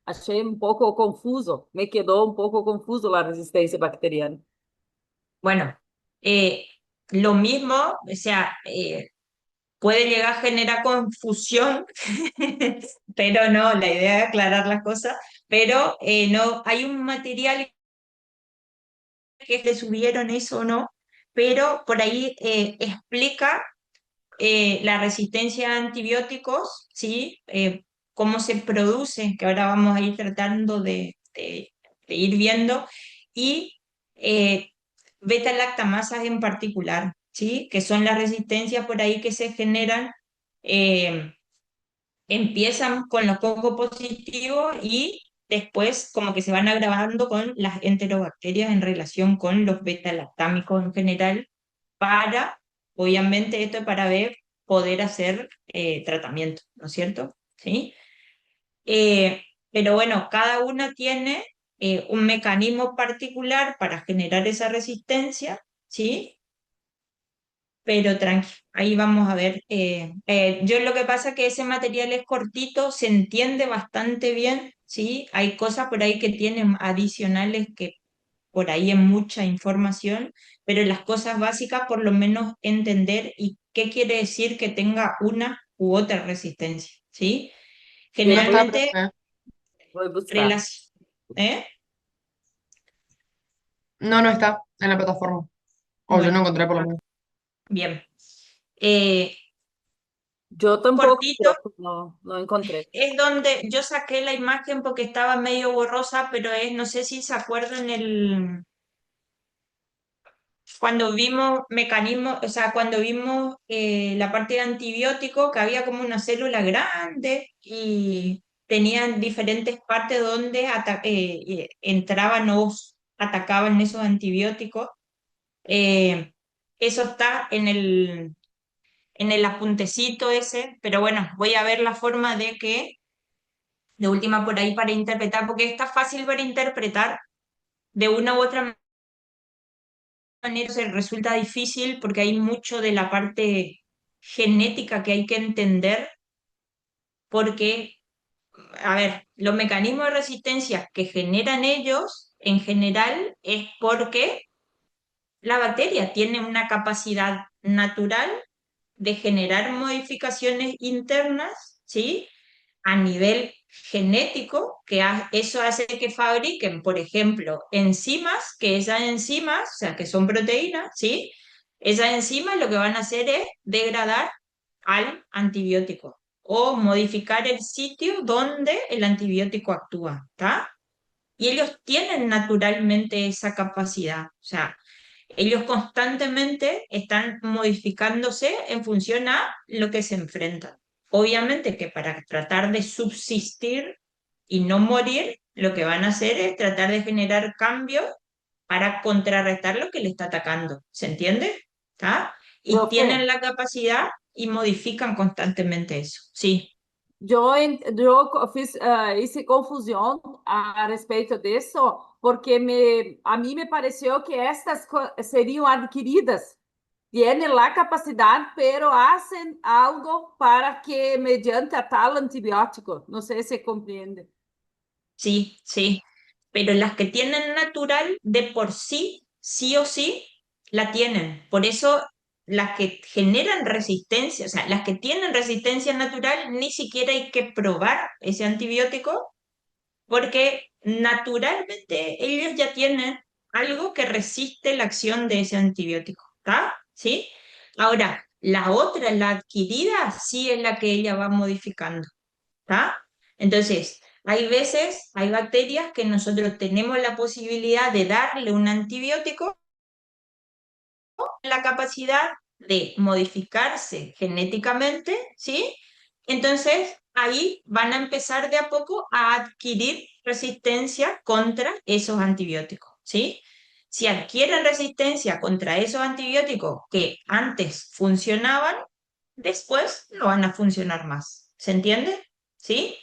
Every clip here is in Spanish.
Achei um pouco confuso, me quedou um pouco confuso a resistência bacteriana. Bueno, lo mismo, o sea, puede llegar a generar confusión, pero no, la idea es aclarar las cosas, pero no, hay un material que le subieron eso o no, pero por ahí explica la resistencia a antibióticos, ¿sí? Cómo se produce, que ahora vamos a ir tratando de ir viendo, y eh, beta-lactamasas en particular, ¿sí? Que son las resistencias por ahí que se generan, eh, empiezan con los pocos positivos y después como que se van agravando con las enterobacterias en relación con los beta-lactámicos en general para, obviamente esto es para ver, poder hacer tratamiento, ¿no es cierto? ¿Sí? Pero bueno, cada una tiene un mecanismo particular para generar esa resistencia, ¿sí? Pero tranqui, ahí vamos a ver. Yo lo que pasa es que ese material es cortito, se entiende bastante bien, ¿sí? Hay cosas por ahí que tienen adicionales que por ahí es mucha información, pero las cosas básicas por lo menos entender y qué quiere decir que tenga una u otra resistencia, ¿sí? E No está, Generalmente, profe. vou buscar. relac- ¿eh? No, no está en la plataforma. O yo no Bueno, encontré por lo menos. bien. Eh, Eu tampouco, cortito, prof, não encontrei. es donde yo saqué la imagen porque estaba medio borrosa, pero es, no sé si se acuerdan cuando vimos mecanismos, o sea, cuando vimos la parte de antibiótico, que había como una célula grande y tenían diferentes partes donde entraban o atacaban esos antibióticos. Eh, Eso está en el apuntecito ese, pero bueno, voy a ver la forma de que, de última por ahí para interpretar, porque está fácil para interpretar de una u otra manera, se resulta difícil porque hay mucho de la parte genética que hay que entender, porque, a ver, los mecanismos de resistencia que generan ellos, en general, es porque la bacteria tiene una capacidad natural de generar modificaciones internas, ¿sí? A nivel genético, eso hace que fabriquen, por ejemplo, enzimas, que esas enzimas, o sea, que son proteínas, ¿sí? Esas enzimas lo que van a hacer es degradar al antibiótico o modificar el sitio donde el antibiótico actúa, ¿está? Y ellos tienen naturalmente esa capacidad, o sea, ellos constantemente están modificándose en función a lo que se enfrentan. Obviamente que para tratar de subsistir y no morir, lo que van a hacer es tratar de generar cambios para contrarrestar lo que le está atacando. ¿Se entiende? ¿Está? Y Profe, tienen la capacidad y modifican constantemente eso. Sí, eu fiz essa confusão a respeito disso, porque a mim me pareceu que estas seriam adquiridas. Tienen la capacidad, pero hacen algo para que mediante a tal antibiótico. No sé si comprende. sí, sí. Pero las que tienen natural, de por sí, sí o sí, la tienen. Por eso las que generan resistencia, o sea, las que tienen resistencia natural, ni siquiera hay que probar ese antibiótico, porque naturalmente ellos ya tienen algo que resiste la acción de ese antibiótico, ¿está? ¿Sí? Ahora, la otra, la adquirida, sí es la que ella va modificando. ¿Está? Entonces, hay veces, hay bacterias que nosotros tenemos la posibilidad de darle un antibiótico, la capacidad de modificarse genéticamente, ¿sí? Entonces, ahí van a empezar de a poco a adquirir resistencia contra esos antibióticos, ¿sí? Si adquieren resistencia contra esos antibióticos que antes funcionaban, después no van a funcionar más. ¿Se entiende? ¿Sí?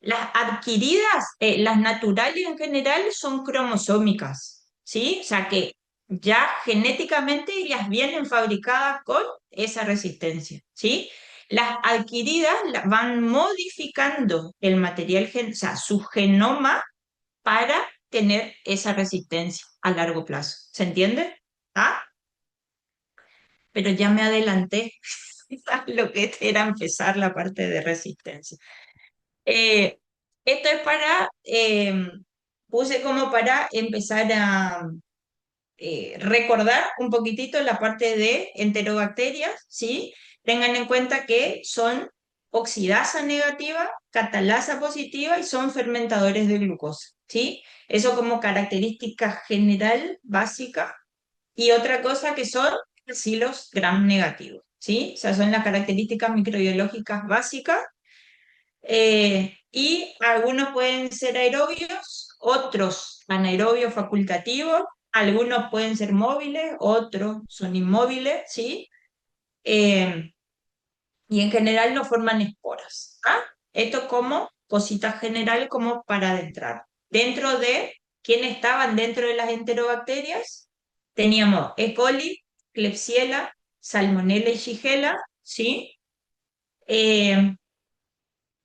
Las adquiridas, las naturales en general, son cromosómicas, ¿sí? O sea que ya genéticamente ellas vienen fabricadas con esa resistencia, ¿sí? Las adquiridas van modificando el material, o sea, su genoma para tener esa resistencia a largo plazo. ¿Se entiende? ¿Ah? Pero ya me adelanté a lo que era empezar la parte de resistencia. Eh, Esto es para, puse como para empezar a recordar un poquitito la parte de enterobacterias, ¿sí? Tengan en cuenta que son oxidasa negativa, catalasa positiva y son fermentadores de glucosa, ¿sí? Eso como característica general, básica. Y otra cosa que son bacilos gram negativos, ¿sí? O sea, son las características microbiológicas básicas. Y algunos pueden ser aerobios, otros anaerobios facultativos, algunos pueden ser móviles, otros son inmóviles, ¿sí? Eh, y en general no forman esporas. ¿Ah? Esto como cositas generales como para adentrar. Dentro de quiénes estaban dentro de las enterobacterias, teníamos E. coli, Klebsiella, Salmonella y Shigella, ¿sí? Eh,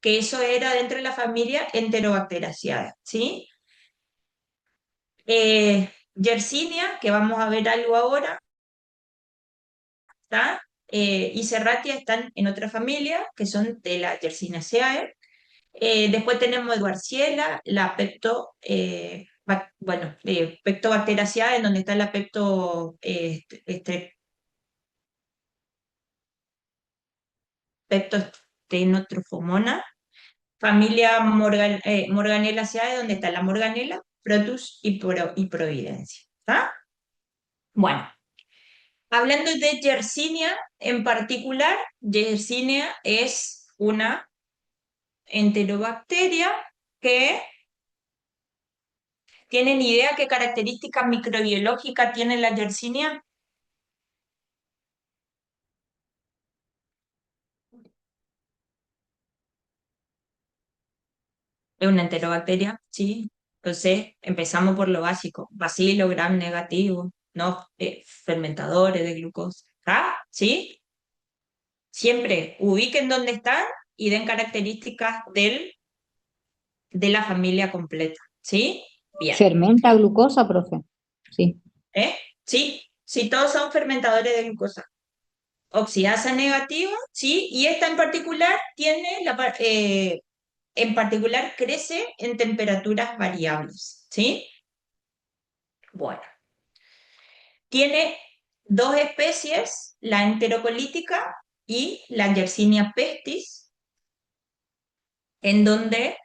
que eso era dentro de la familia Enterobacteriaceae, ¿sí? Yersinia, que vamos a ver algo ahora, ¿está? Y Serratia están en otra familia, que son de la Yersinaceae. Después tenemos Edwardiella, la Pectobacteriaceae, en donde está la Pectostenotrophomonas. Familia Morganelaceae, donde está la Morganela, Protus y Providencia. ¿Está? Bueno, hablando de Yersinia en particular, Yersinia es una enterobacteria que ¿tienen idea qué características microbiológicas tiene la Yersinia? Es una enterobacteria, sí. Entonces, empezamos por lo básico. Bacilo, gram negativo, ¿no? Fermentadores de glucosa. ¿Ah? ¿Sí? Siempre ubiquen dónde están y den características de la familia completa. ¿Sí? Bien. ¿Fermenta glucosa, profe? Sí. ¿Eh? Sí, sí, todos son fermentadores de glucosa. Oxidasa negativa, ¿sí? Y esta en particular en particular crece en temperaturas variables, ¿sí? Bueno, tiene dos especies, la enterocolítica y la Yersinia pestis, en donde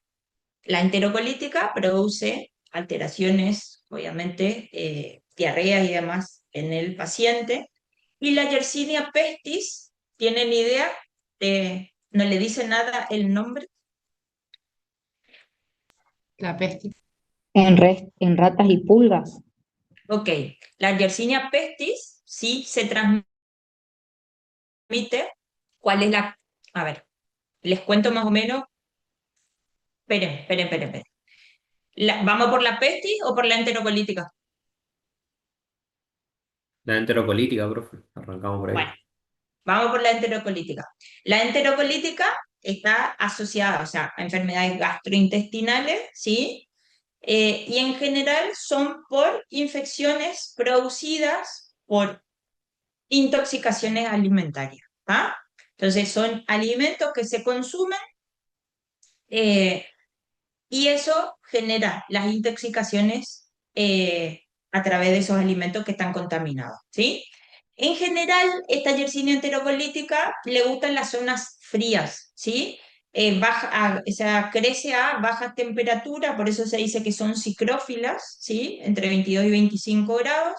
la enterocolítica produce alteraciones, obviamente, diarrea y demás en el paciente, y la Yersinia pestis, ¿tienen idea? No le dice nada el nombre. La peste. En ratas y pulgas. Ok, la Yersinia pestis sí se transmite. ¿Cuál es la...? A ver, les cuento más o menos. Esperen. ¿Vamos por la pestis o por la enterocolítica? La enterocolítica, profe. Arrancamos por Bueno, ahí. vamos por la enterocolítica. La enterocolítica está asociada, o sea, a enfermedades gastrointestinales, ¿sí? Y en general son por infecciones producidas por intoxicaciones alimentarias. ¿Ah? Entonces son alimentos que se consumen eh, y eso genera las intoxicaciones a través de esos alimentos que están contaminados, ¿sí? En general, esta Yersinia enterocolítica le gustan las zonas frías, ¿sí? O sea, crece a bajas temperaturas, por eso se dice que son cicrófilas, ¿sí? Entre 22 y 25 grados.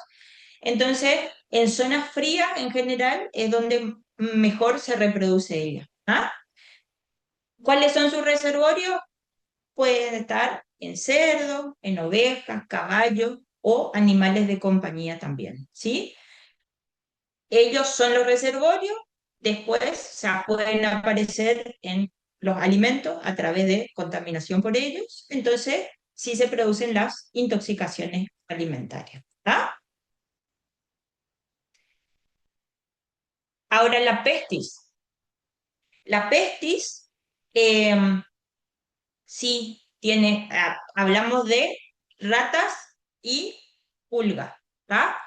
Entonces, en zonas frías, en general, es donde mejor se reproduce ella. ¿Ah? ¿Cuáles son sus reservorios? Pueden estar en cerdos, en ovejas, caballos o animales de compañía también, ¿sí? Ellos son los reservorios, después o sea, pueden aparecer en los alimentos a través de contaminación por ellos, entonces sí se producen las intoxicaciones alimentarias. ¿Ah? Ahora la pestis. La pestis, sí tiene, hablamos de ratas y pulgas, ¿tá?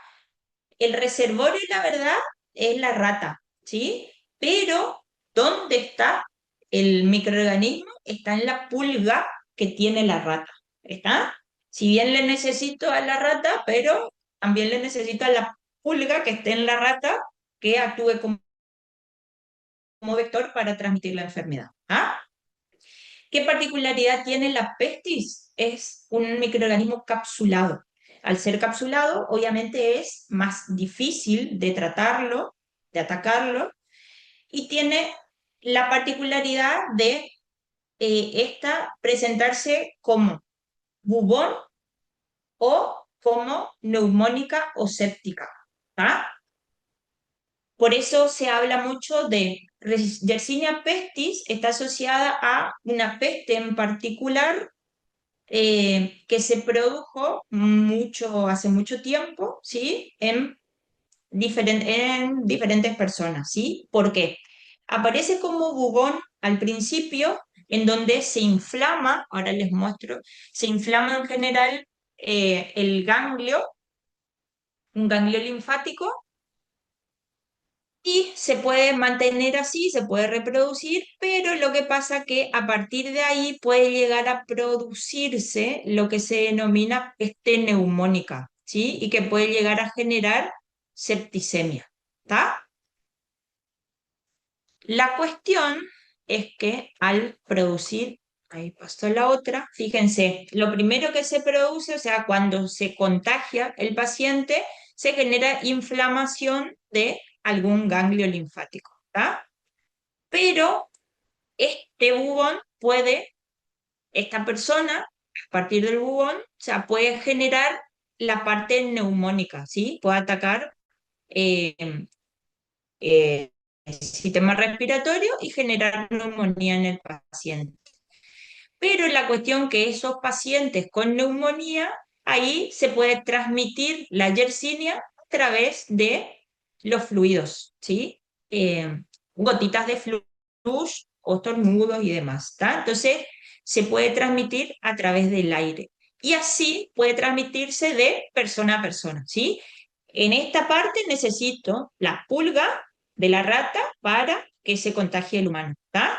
El reservorio, la verdad, es la rata, ¿sí? Pero, ¿dónde está el microorganismo? Está en la pulga que tiene la rata, ¿está? Si bien le necesito a la rata, pero también le necesito a la pulga que esté en la rata que actúe como vector para transmitir la enfermedad, ¿ah? ¿Qué particularidad tiene la pestis? Es un microorganismo capsulado. Al ser capsulado, obviamente es más difícil de tratarlo, de atacarlo, y tiene la particularidad de esta presentarse como bubón o como neumónica o séptica. ¿Ah? Por eso se habla mucho de Yersinia pestis, está asociada a una peste en particular que se produjo hace mucho tiempo, ¿sí? En diferentes personas, ¿sí? ¿Por qué? Aparece como bubón al principio, en donde se inflama, ahora les muestro, se inflama en general el ganglio, un ganglio linfático, y se puede mantener así, se puede reproducir, pero lo que pasa que a partir de ahí puede llegar a producirse lo que se denomina peste neumónica, ¿sí? Y que puede llegar a generar septicemia, ¿está? La cuestión es que al producir, ahí pasó la otra, fíjense, lo primero que se produce, o sea, cuando se contagia el paciente, se genera inflamación de algún ganglio linfático, ¿tá? Pero este bubón esta persona, a partir del bubón, o sea, puede generar la parte neumónica, ¿sí? Puede atacar eh, el sistema respiratorio y generar neumonía en el paciente. Pero la cuestión que esos pacientes con neumonía, ahí se puede transmitir la yersinia a través de los fluidos, ¿sí? Gotitas de flush o estornudos y demás, ¿tá? Entonces, se puede transmitir a través del aire. Y así puede transmitirse de persona a persona, ¿sí? En esta parte necesito la pulga de la rata para que se contagie el humano, ¿tá?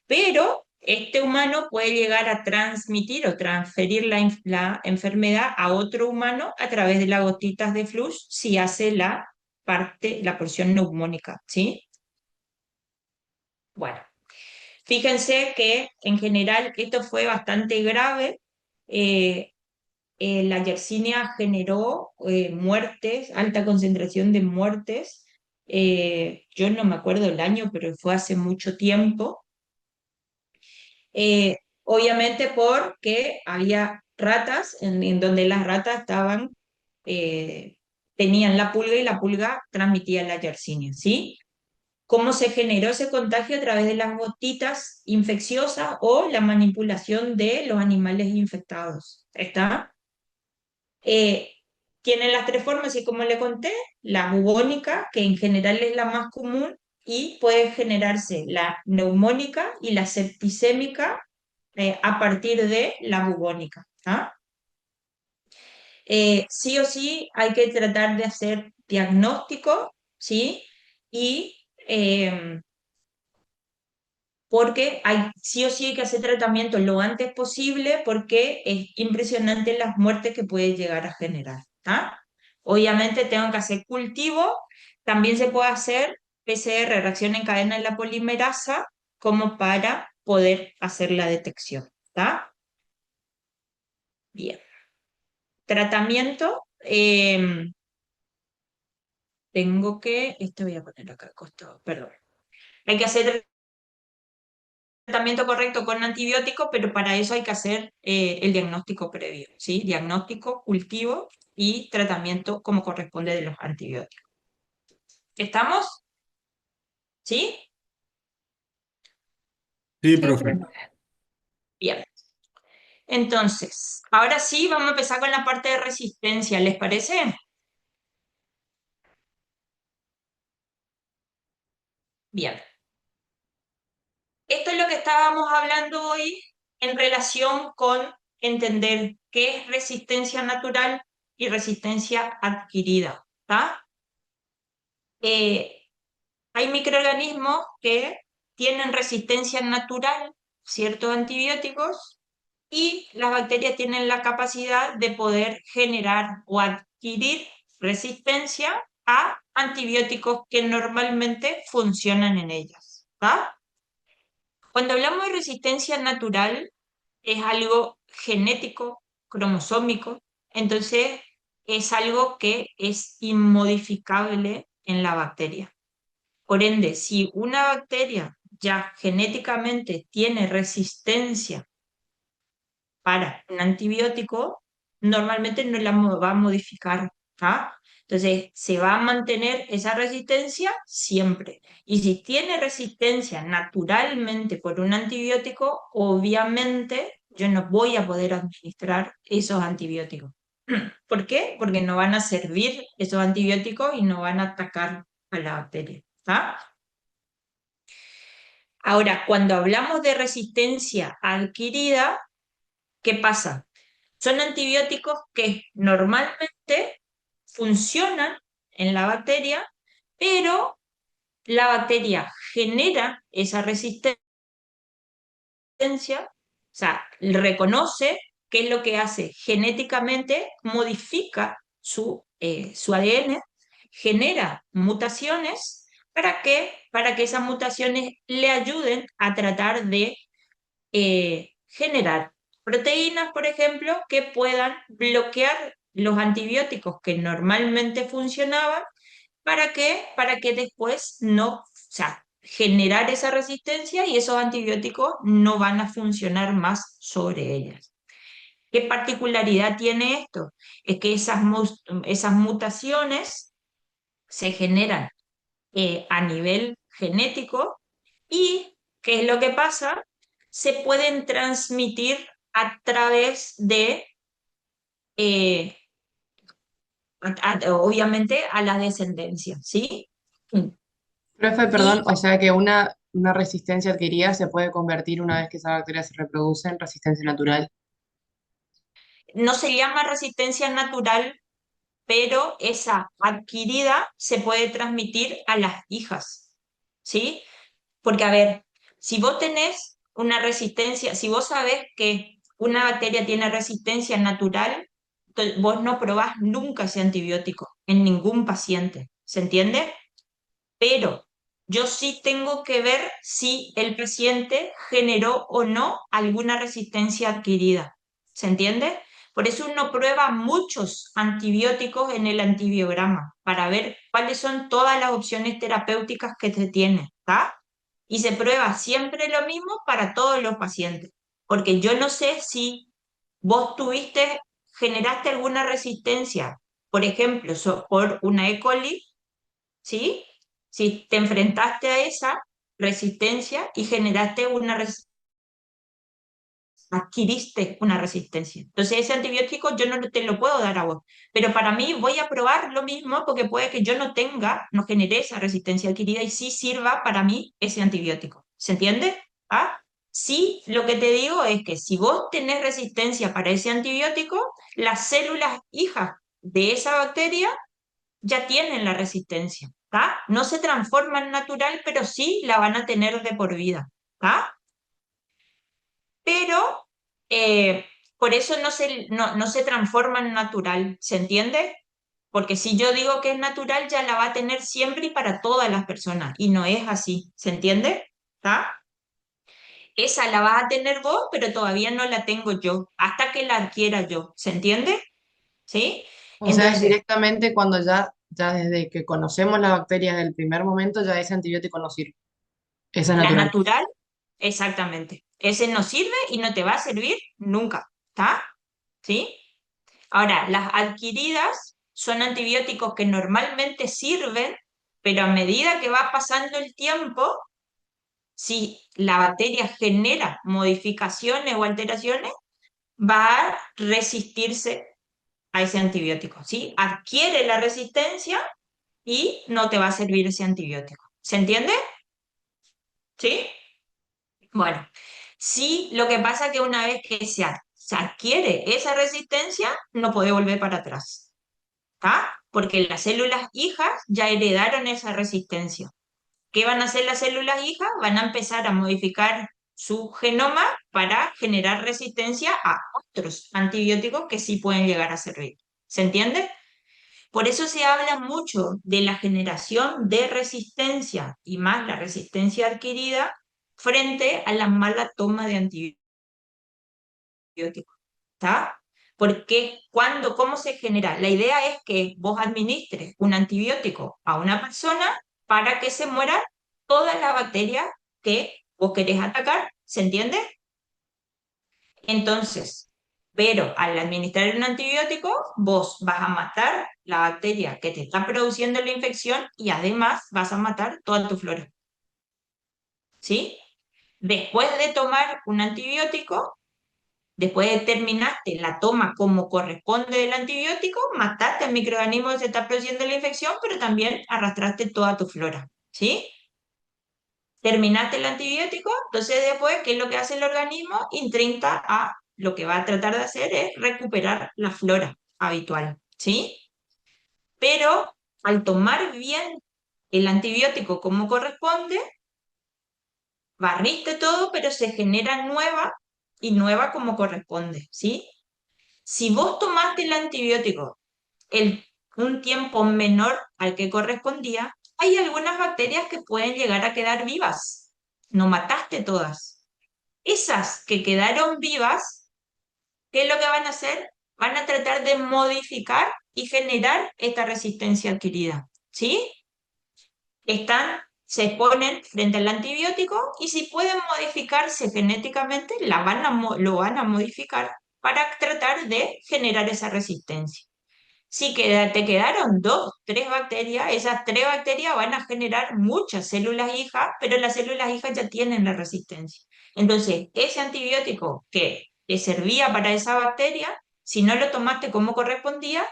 Pero este humano puede llegar a transmitir o transferir la enfermedad a otro humano a través de las gotitas de flush si hace la porción neumónica, ¿sí? Bueno, fíjense que en general esto fue bastante grave. eh, la Yersinia generó muertes, alta concentración de muertes. Yo no me acuerdo el año, pero fue hace mucho tiempo. Obviamente porque había ratas en donde las ratas eh, tenían la pulga y la pulga transmitía la Yersinia, ¿sí? ¿Cómo se generó ese contagio? A través de las gotitas infecciosas o la manipulación de los animales infectados. ¿Está? Eh, Tienen las tres formas y como le conté, la bubónica, que en general es la más común, y puede generarse la neumónica y la septicémica a partir de la bubónica. ¿Ah? Sí o sí hay que tratar de hacer diagnóstico, ¿sí? Y porque sí o sí hay que hacer tratamiento lo antes posible porque es impresionante las muertes que puede llegar a generar. ¿Ah? Obviamente tengo que hacer cultivo, también se puede hacer PCR, reacción en cadena de la polimerasa, como para poder hacer la detección. ¿Está? Bien. Tratamiento, esto voy a poner acá al costado, perdón. Hay que hacer tratamiento correcto con antibióticos, pero para eso hay que hacer el diagnóstico previo, ¿sí? Diagnóstico, cultivo y tratamiento como corresponde de los antibióticos. ¿Estamos? ¿Sí? Sí, Sí, profe. profe. Bien. Entonces, ahora sí vamos a empezar con la parte de resistencia, ¿les parece? Bien. esto es lo que estábamos hablando hoy en relación con entender qué es resistencia natural y resistencia adquirida, ¿tá? Hay microorganismos que tienen resistencia natural a ciertos antibióticos y las bacterias tienen la capacidad de poder generar o adquirir resistencia a antibióticos que normalmente funcionan en ellas, ¿tá? Cuando hablamos de resistencia natural, es algo genético, cromosómico, entonces es algo que es inmodificable en la bacteria. Por ende, si una bacteria ya genéticamente tiene resistencia para un antibiótico, normalmente no la va a modificar, ¿ah? Entonces, se va a mantener esa resistencia siempre. Y si tiene resistencia naturalmente por un antibiótico, obviamente yo no voy a poder administrar esos antibióticos. ¿Por qué? Porque no van a servir esos antibióticos y no van a atacar a la bacteria, ¿ah? Ahora, cuando hablamos de resistencia adquirida, ¿qué pasa? Son antibióticos que normalmente funcionan en la bacteria, pero la bacteria genera esa resistencia, o sea, reconoce qué es lo que hace genéticamente, modifica su ADN, genera mutaciones. ¿Para qué? Para que esas mutaciones le ayuden a tratar de generar proteínas, por ejemplo, que puedan bloquear los antibióticos que normalmente funcionaban. ¿Para qué? Para que después no, o sea, generar esa resistencia y esos antibióticos no van a funcionar más sobre ellas. ¿Qué particularidad tiene esto? Es que esas mutaciones se generan a nivel genético y, ¿qué es lo que pasa? Se pueden transmitir a través de, eh, obviamente, a la descendencia, ¿sí? Profe, perdón, Y o sea que una resistencia adquirida se puede convertir una vez que esa bacteria se reproduce en resistencia natural. no se llama resistencia natural, pero esa adquirida se puede transmitir a las hijas, ¿sí? Porque, a ver, si vos tenés una resistencia, si vos sabés que una bacteria tiene resistencia natural, vos no probás nunca ese antibiótico en ningún paciente, ¿se entiende? Pero yo sí tengo que ver si el paciente generó o no alguna resistencia adquirida, ¿se entiende? Por eso uno prueba muchos antibióticos en el antibiograma para ver cuáles son todas las opciones terapéuticas que se tiene, ¿está? Y se prueba siempre lo mismo para todos los pacientes, porque yo no sé si vos generaste alguna resistencia, por ejemplo, por una E. coli, ¿sí? Si te enfrentaste a esa resistencia y generaste adquiriste una resistencia. Entonces ese antibiótico yo no te lo puedo dar a vos, pero para mí voy a probar lo mismo porque puede que yo no genere esa resistencia adquirida y sí sirva para mí ese antibiótico. ¿Se entiende? ¿Ah? Sí, lo que te digo es que si vos tenés resistencia para ese antibiótico, las células hijas de esa bacteria ya tienen la resistencia, ¿tá? No se transforman natural, pero sí la van a tener de por vida, ¿tá? Pero por eso no se transforma en natural, ¿se entiende? Porque si yo digo que es natural, ya la va a tener siempre y para todas las personas, y no es así, ¿se entiende? ¿Tá? Esa la vas a tener vos, pero todavía no la tengo yo, hasta que la adquiera yo, ¿se entiende? ¿Sí? O sea, es Entonces, directamente cuando ya desde que conocemos la bacteria desde el primer momento, ya ese antibiótico no sirve. Esa es la natural. natural, exactamente. Ese no sirve y no te va a servir nunca, ¿está? ¿Sí? Ahora, las adquiridas son antibióticos que normalmente sirven, pero a medida que va pasando el tiempo, si la bacteria genera modificaciones o alteraciones, va a resistirse a ese antibiótico, ¿sí? Adquiere la resistencia y no te va a servir ese antibiótico. ¿Se entiende? ¿Sí? Bueno, sí, lo que pasa es que una vez que se adquiere esa resistencia, no puede volver para atrás, ¿está? Porque las células hijas ya heredaron esa resistencia. ¿Qué van a hacer las células hijas? Van a empezar a modificar su genoma para generar resistencia a otros antibióticos que sí pueden llegar a servir. ¿Se entiende? Por eso se habla mucho de la generación de resistencia y más la resistencia adquirida frente a la mala toma de antibióticos. ¿Está? Porque ¿cómo se genera? La idea es que vos administres un antibiótico a una persona para que se muera toda la bacteria que vos querés atacar. ¿Se entiende? Entonces, pero al administrar un antibiótico, vos vas a matar la bacteria que te está produciendo la infección y además vas a matar toda tu flora. ¿Sí? Después de tomar un antibiótico, después de terminaste la toma como corresponde del antibiótico, mataste al microorganismo que se está produciendo la infección, pero también arrastraste toda tu flora. ¿Sí? Terminaste el antibiótico, entonces después, ¿qué es lo que hace el organismo? Intenta a lo que va a tratar de hacer es recuperar la flora habitual, ¿sí? Pero al tomar bien el antibiótico como corresponde, barriste todo, pero se genera nueva y nueva como corresponde, ¿sí? Si vos tomaste el antibiótico un tiempo menor al que correspondía, hay algunas bacterias que pueden llegar a quedar vivas. No mataste todas. Esas que quedaron vivas, ¿qué es lo que van a hacer? Van a tratar de modificar y generar esta resistencia adquirida. ¿Sí? Se ponen frente al antibiótico y si pueden modificarse genéticamente, lo van a modificar para tratar de generar esa resistencia. Si te quedaron 2, 3 bacterias, esas 3 bacterias van a generar muchas células hijas, pero las células hijas ya tienen la resistencia. Entonces, ese antibiótico que te servía para esa bacteria, si no lo tomaste como correspondía,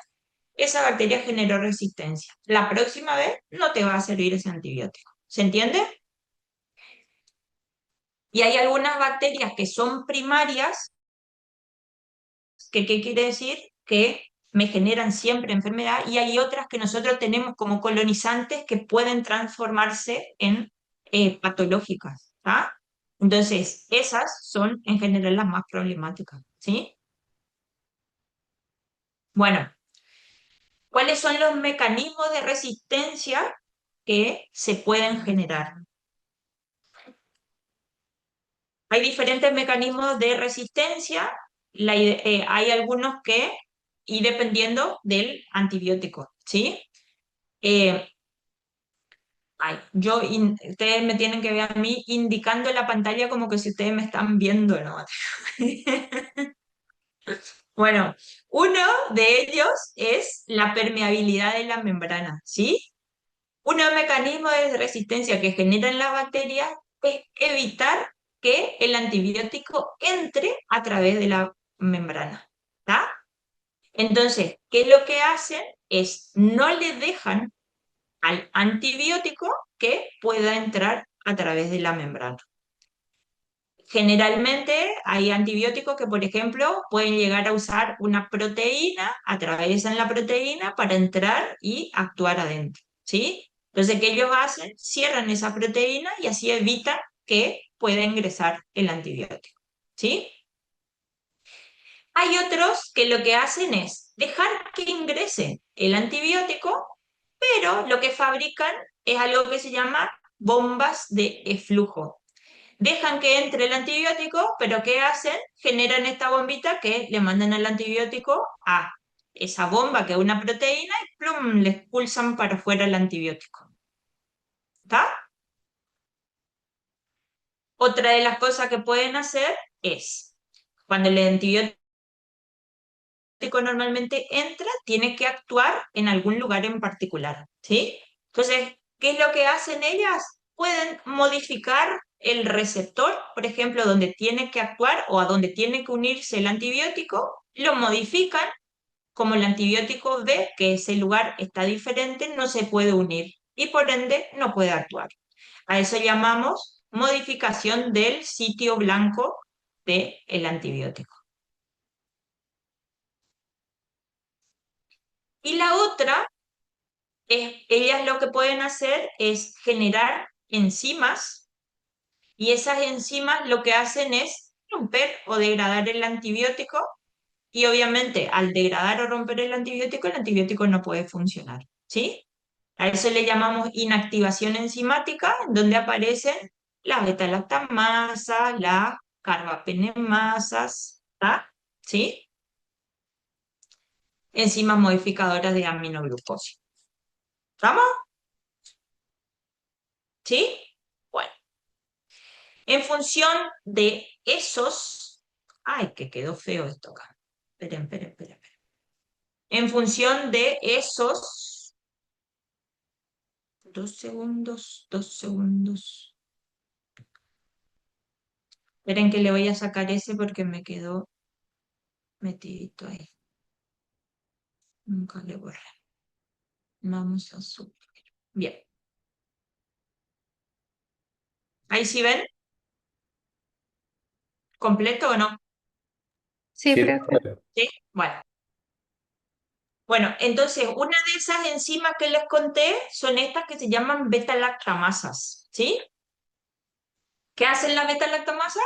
esa bacteria generó resistencia. La próxima vez no te va a servir ese antibiótico. ¿Se entiende? Y hay algunas bacterias que son primarias, que ¿qué quiere decir? Que me generan siempre enfermedad y hay otras que nosotros tenemos como colonizantes que pueden transformarse en patológicas, ¿tá? Entonces, esas son en general las más problemáticas, ¿sí? Bueno, ¿cuáles son los mecanismos de resistencia que se pueden generar? Hay diferentes mecanismos de resistencia, hay algunos que, y dependiendo del antibiótico, ¿sí? Ustedes me tienen que ver a mí indicando en la pantalla como que si ustedes me están viendo, ¿no? Bueno, uno de ellos es la permeabilidad de la membrana, ¿sí? Un mecanismo de resistencia que generan las bacterias es evitar que el antibiótico entre a través de la membrana, ¿está? Entonces, ¿qué es lo que hacen? Es no le dejan al antibiótico que pueda entrar a través de la membrana. Generalmente hay antibióticos que, por ejemplo, pueden llegar a usar una proteína, atraviesan la proteína para entrar y actuar adentro, ¿sí? Entonces, ¿qué ellos hacen? Cierran esa proteína y así evitan que pueda ingresar el antibiótico, ¿sí? Hay otros que lo que hacen es dejar que ingrese el antibiótico, pero lo que fabrican es algo que se llama bombas de eflujo. Dejan que entre el antibiótico, pero ¿qué hacen? Generan esta bombita que le mandan el antibiótico a esa bomba que es una proteína y plum, le expulsan para afuera el antibiótico. ¿Está? Otra de las cosas que pueden hacer es, cuando el antibiótico normalmente entra, tiene que actuar en algún lugar en particular, ¿sí? Entonces, ¿qué es lo que hacen ellas? Pueden modificar el receptor, por ejemplo, donde tiene que actuar o a donde tiene que unirse el antibiótico, lo modifican, como el antibiótico ve que ese lugar está diferente, no se puede unir y por ende no puede actuar. A eso llamamos modificación del sitio blanco del antibiótico. Y la otra, ellas lo que pueden hacer es generar enzimas, y esas enzimas lo que hacen es romper o degradar el antibiótico, y obviamente al degradar o romper el antibiótico no puede funcionar, ¿sí? A eso le llamamos inactivación enzimática, en donde aparecen las beta-lactamasas, las carbapenemasas, ¿sí? Enzimas modificadoras de aminoglucosa. ¿Vamos? ¿Sí? Bueno, en función de esos... Ay, que quedó feo esto acá. Esperen. En función de esos... 2 segundos. Esperen que le voy a sacar ese porque me quedó metidito ahí. Nunca le borré. Vamos a subir. Bien. ¿Ahí sí ven? ¿Completo o no? Sí, Sí, profe. profe. Sí. Bueno, entonces una de esas enzimas que les conté son estas que se llaman beta-lactamasas. ¿Sí? ¿Qué hacen las beta-lactamasas?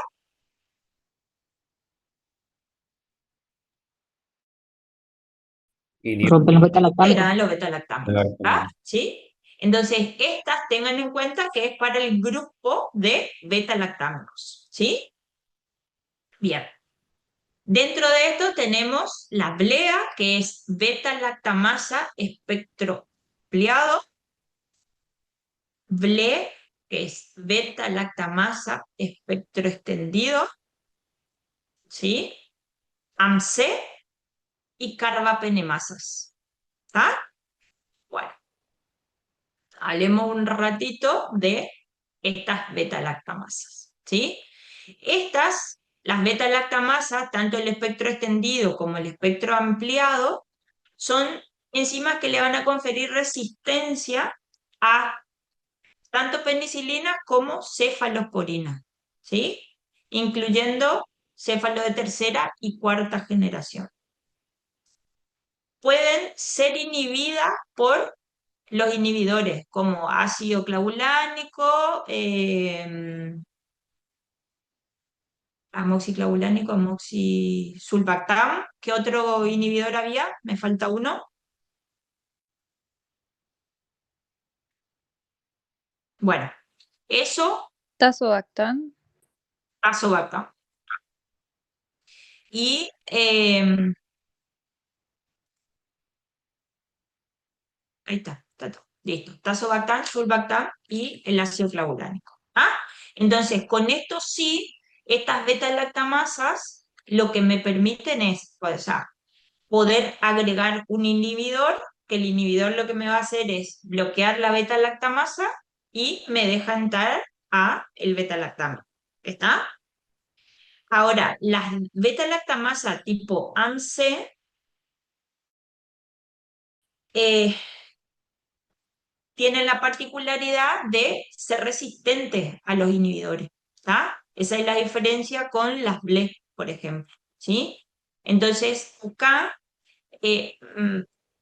Rompen los beta-lactámicos. Degradan los beta-lactámicos. ¿Sí? Entonces, estas tengan en cuenta que es para el grupo de beta-lactámicos. ¿Sí? Bien. Dentro de esto tenemos la blea, que es beta-lactamasa espectro ampliado. Ble, que es beta-lactamasa espectro extendido. ¿Sí? AMC y carbapenemasas. ¿Está? Bueno, hablemos un ratito de estas beta-lactamasas. ¿Sí? Estas, las beta-lactamasas, tanto el espectro extendido como el espectro ampliado, son enzimas que le van a conferir resistencia a tanto penicilina como cefalosporina, ¿sí? Incluyendo céfalo de tercera y cuarta generación. Pueden ser inhibidas por los inhibidores, como ácido clavulánico, amoxiclavulánico, amoxisulbactam. ¿Qué otro inhibidor había? Me falta uno. Bueno, eso, Tazobactam. azobactam. Y ahí está todo. Listo. Tazobactam, sulbactam y el ácido clavulánico. Entonces, con esto sí, estas beta-lactamasas lo que me permiten es, o sea, poder agregar un inhibidor, que el inhibidor lo que me va a hacer es bloquear la beta-lactamasa y me deja entrar a el beta-lactámico. ¿Está? Ahora, las beta-lactamasa tipo AMC tienen la particularidad de ser resistentes a los inhibidores. ¿Está? Esa es la diferencia con las BLE, por ejemplo. ¿Sí? Entonces, acá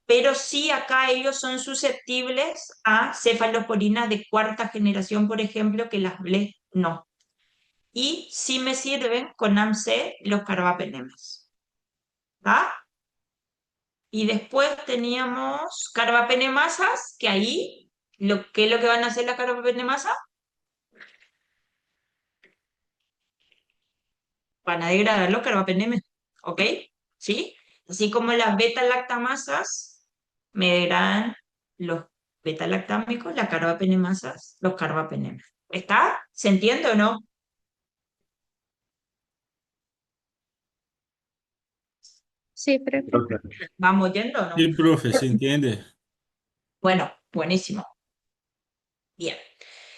pero sí acá ellos son susceptibles a cefalosporinas de cuarta generación, por ejemplo, que las BLE no. Y sí me sirven con AMC los carbapenemas. ¿Ah? Y después teníamos carbapenemasas, que ahí, ¿qué es lo que van a hacer las carbapenemasas? Van a degradar los carbapenemas. ¿Ok? ¿Sí? Así como las beta-lactamasas me degradan los beta-lactámicos, las carbapenemasas, los carbapenemas. ¿Está? ¿Se entiende o no? Sí, profe. Profe. ¿Vamos yendo o no? Sí, profe, se entiende. Bueno, buenísimo. Bien.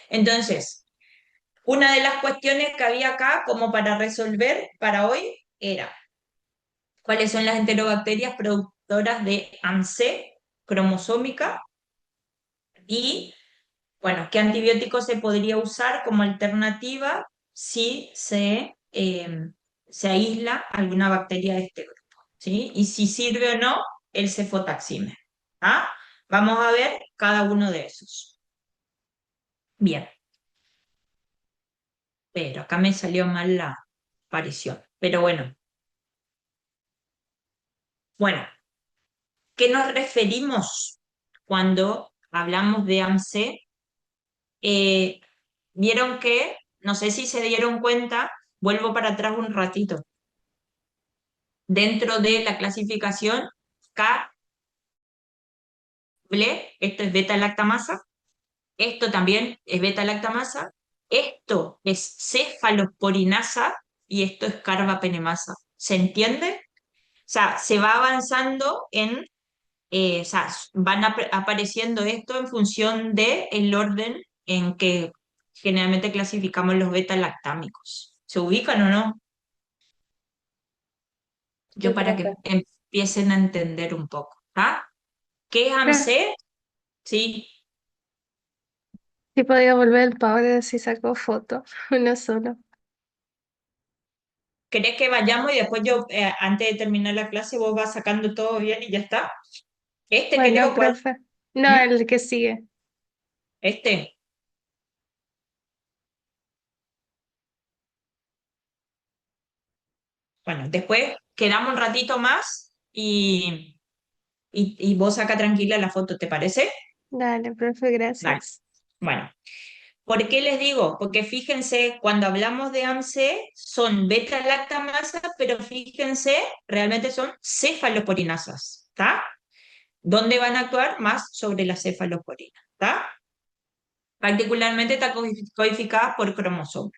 Entonces, una de las cuestiones que había acá como para resolver para hoy era cuáles son las enterobacterias productoras de AMC cromosómica y Bueno, ¿qué antibiótico se podría usar como alternativa si se aísla alguna bacteria de este grupo? ¿Sí? Y si sirve o no el cefotaxime. ¿Ah? Vamos a ver cada uno de esos. Bien, pero acá me salió mal la aparición. Pero bueno. Bueno, ¿qué nos referimos cuando hablamos de AMC? Vieron que, no sé si se dieron cuenta, vuelvo para atrás un ratito. Dentro de la clasificación K, esto es beta-lactamasa, esto también es beta-lactamasa, esto es cefalosporinasa y esto es carbapenemasa. ¿Se entiende? O sea, se va avanzando o sea, van apareciendo esto en función del orden en que generalmente clasificamos los beta-lactámicos. ¿Se ubican o no? Yo Sí, para profe. que empiecen a entender un poco. ¿Ah? ¿Qué es Profe, AMC? Sí. sí podía volver el power si sacó foto, uno solo. ¿Querés que vayamos y después yo, antes de terminar la clase, vos vas sacando todo bien y ya está? ¿Este Bueno, querés cuál? profe. No, ¿Mm? el que sigue. Este. Bueno, después quedamos un ratito más y vos saca tranquila la foto, ¿te parece? Dale, profe, Dale. gracias. Bueno, ¿por qué les digo? Porque fíjense, cuando hablamos de AMC son beta-lactamasa, pero fíjense, realmente son cefaloporinasas, ¿está? ¿Dónde van a actuar? Más sobre la cefalosporina, ¿está? Particularmente está codificada por cromosoma.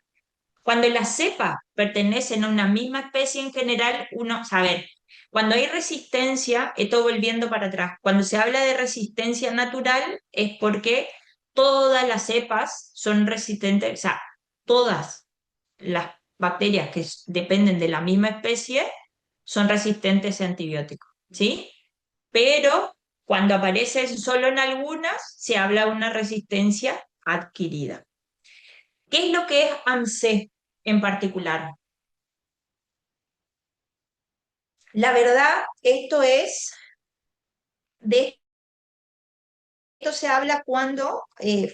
Cuando las cepas pertenecen a una misma especie en general, a ver, cuando hay resistencia, estoy volviendo para atrás, cuando se habla de resistencia natural es porque todas las cepas son resistentes, o sea, todas las bacterias que dependen de la misma especie son resistentes a antibióticos, ¿sí? Pero cuando aparecen solo en algunas, se habla de una resistencia adquirida. ¿Qué es lo que es AMC en particular? La verdad, de esto se habla cuando,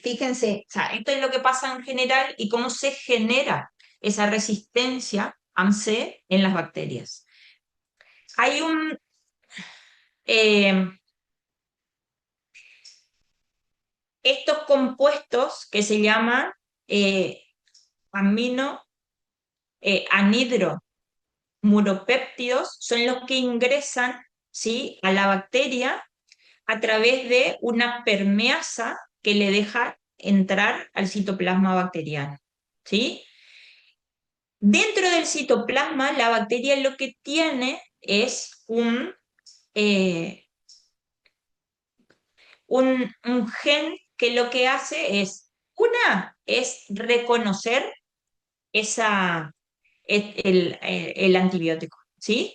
fíjense, o sea, esto es lo que pasa en general y cómo se genera esa resistencia AMC en las bacterias. Hay eh, estos compuestos que se llaman eh, anhidromuropéptidos, son los que ingresan, ¿sí?, a la bacteria a través de una permeasa que le deja entrar al citoplasma bacteriano, ¿sí? Dentro del citoplasma, la bacteria lo que tiene es eh, un gen que lo que hace es reconocer el antibiótico, ¿sí?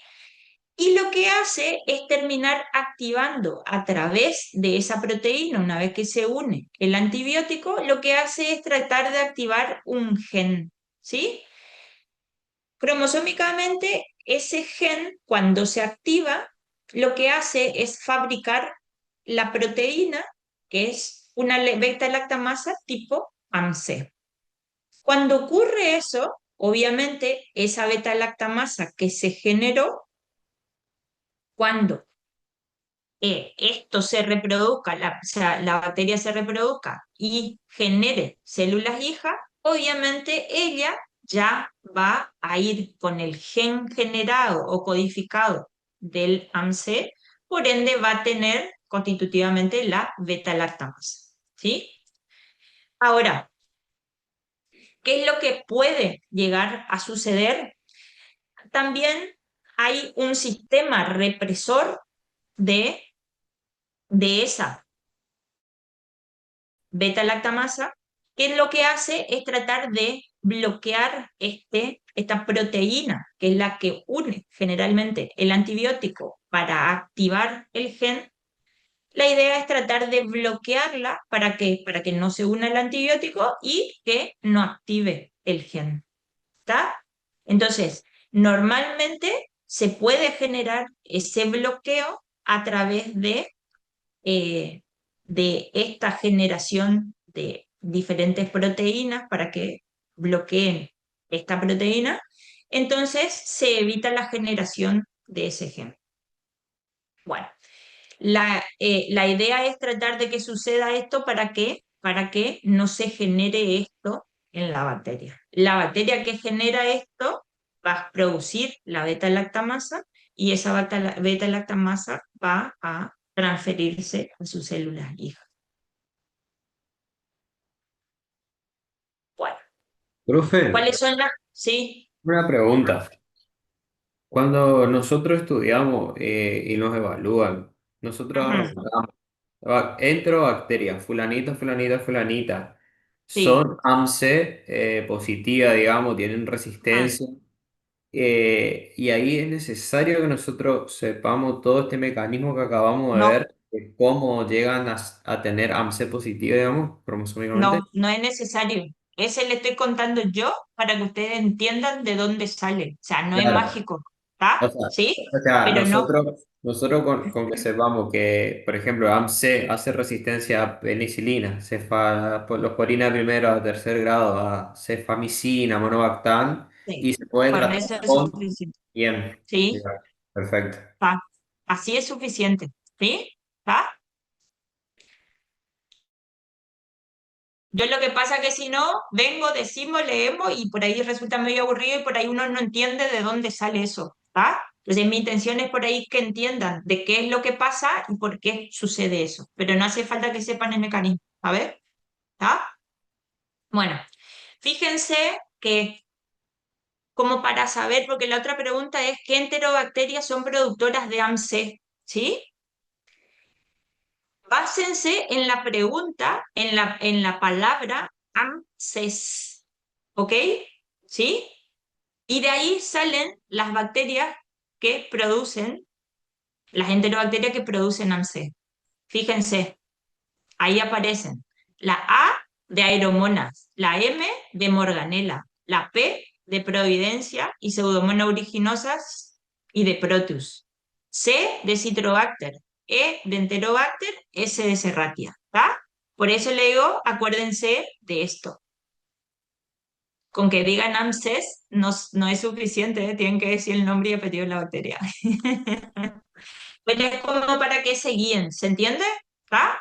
Y lo que hace es terminar activando a través de esa proteína, una vez que se une el antibiótico, lo que hace es tratar de activar un gen, ¿sí? Cromosómicamente, ese gen, cuando se activa, lo que hace es fabricar la proteína, que es una beta-lactamasa tipo AMC. Cuando ocurre eso, obviamente, esa beta-lactamasa que se generó, cuando esto se reproduzca, o sea, la bacteria se reproduzca y genere células hijas, obviamente ella ya va a ir con el gen generado o codificado del AMC, por ende va a tener constitutivamente la beta-lactamasa, ¿sí? Ahora, ¿qué es lo que puede llegar a suceder? También hay un sistema represor de esa beta-lactamasa, que lo que hace es tratar de bloquear esta proteína, que es la que une generalmente el antibiótico para activar el gen, la idea es tratar de bloquearla para que no se una el antibiótico y que no active el gen. ¿Está? Entonces, normalmente se puede generar ese bloqueo a través de esta generación de diferentes proteínas para que bloqueen esta proteína. Entonces, se evita la generación de ese gen. Bueno, la idea es tratar de que suceda esto para que no se genere esto en la bacteria. La bacteria que genera esto va a producir la beta-lactamasa y esa beta-lactamasa va a transferirse a sus células hijas. Bueno, Profe, ¿cuáles son las? Sí. una pregunta. Cuando nosotros estudiamos y nos evalúan, nosotros Ujú, arrancamos, enterobacterias, fulanita, fulanita, fulanita, sí. son AMC positiva, digamos, tienen Ah, resistencia, y ahí es necesario que nosotros sepamos todo este mecanismo que acabamos de no, ver, de cómo llegan a tener AMC positiva, digamos, cromosómicamente. no es necesario. Ese le estoy contando yo para que ustedes entiendan de dónde sale. O sea, no es Claro. mágico, ¿está? ¿Sí? O sea, Pero no, nosotros con que sepamos que, por ejemplo, AMC hace resistencia a penicilina, cefalosporina de primero a tercer grado, a cefamicina, monobactam, sí, y se puede con tratar eso es con suficiente. bien. ¿Sí? Ya, perfecto. ¿Está? Así es suficiente. ¿Sí? ¿Está? Yo lo que pasa que si no, vengo, decimos, leemos y por ahí resulta medio aburrido y por ahí uno no entiende de dónde sale eso. ¿Está? Entonces mi intención es por ahí que entiendan de qué es lo que pasa y por qué sucede eso. Pero no hace falta que sepan el mecanismo. A ver, ¿está? Bueno, fíjense que como para saber, porque la otra pregunta es ¿qué enterobacterias son productoras de AMC? ¿Sí? Básense en la pregunta, en la palabra AMCES, ¿ok? ¿Sí? Y de ahí salen las bacterias que producen, las enterobacterias que producen AMC. Fíjense, ahí aparecen la A de Aeromonas, la M de Morganella, la P de Providencia y Pseudomonas aeruginosa y de Proteus, C de Citrobacter, E de Enterobacter, S de Serratia. ¿Está? Por eso le digo, acuérdense de esto. Con que digan AMCES no es suficiente, ¿eh? Tienen que decir el nombre y apellido de la bacteria. Pero es como para que se guíen, ¿se entiende? ¿Está?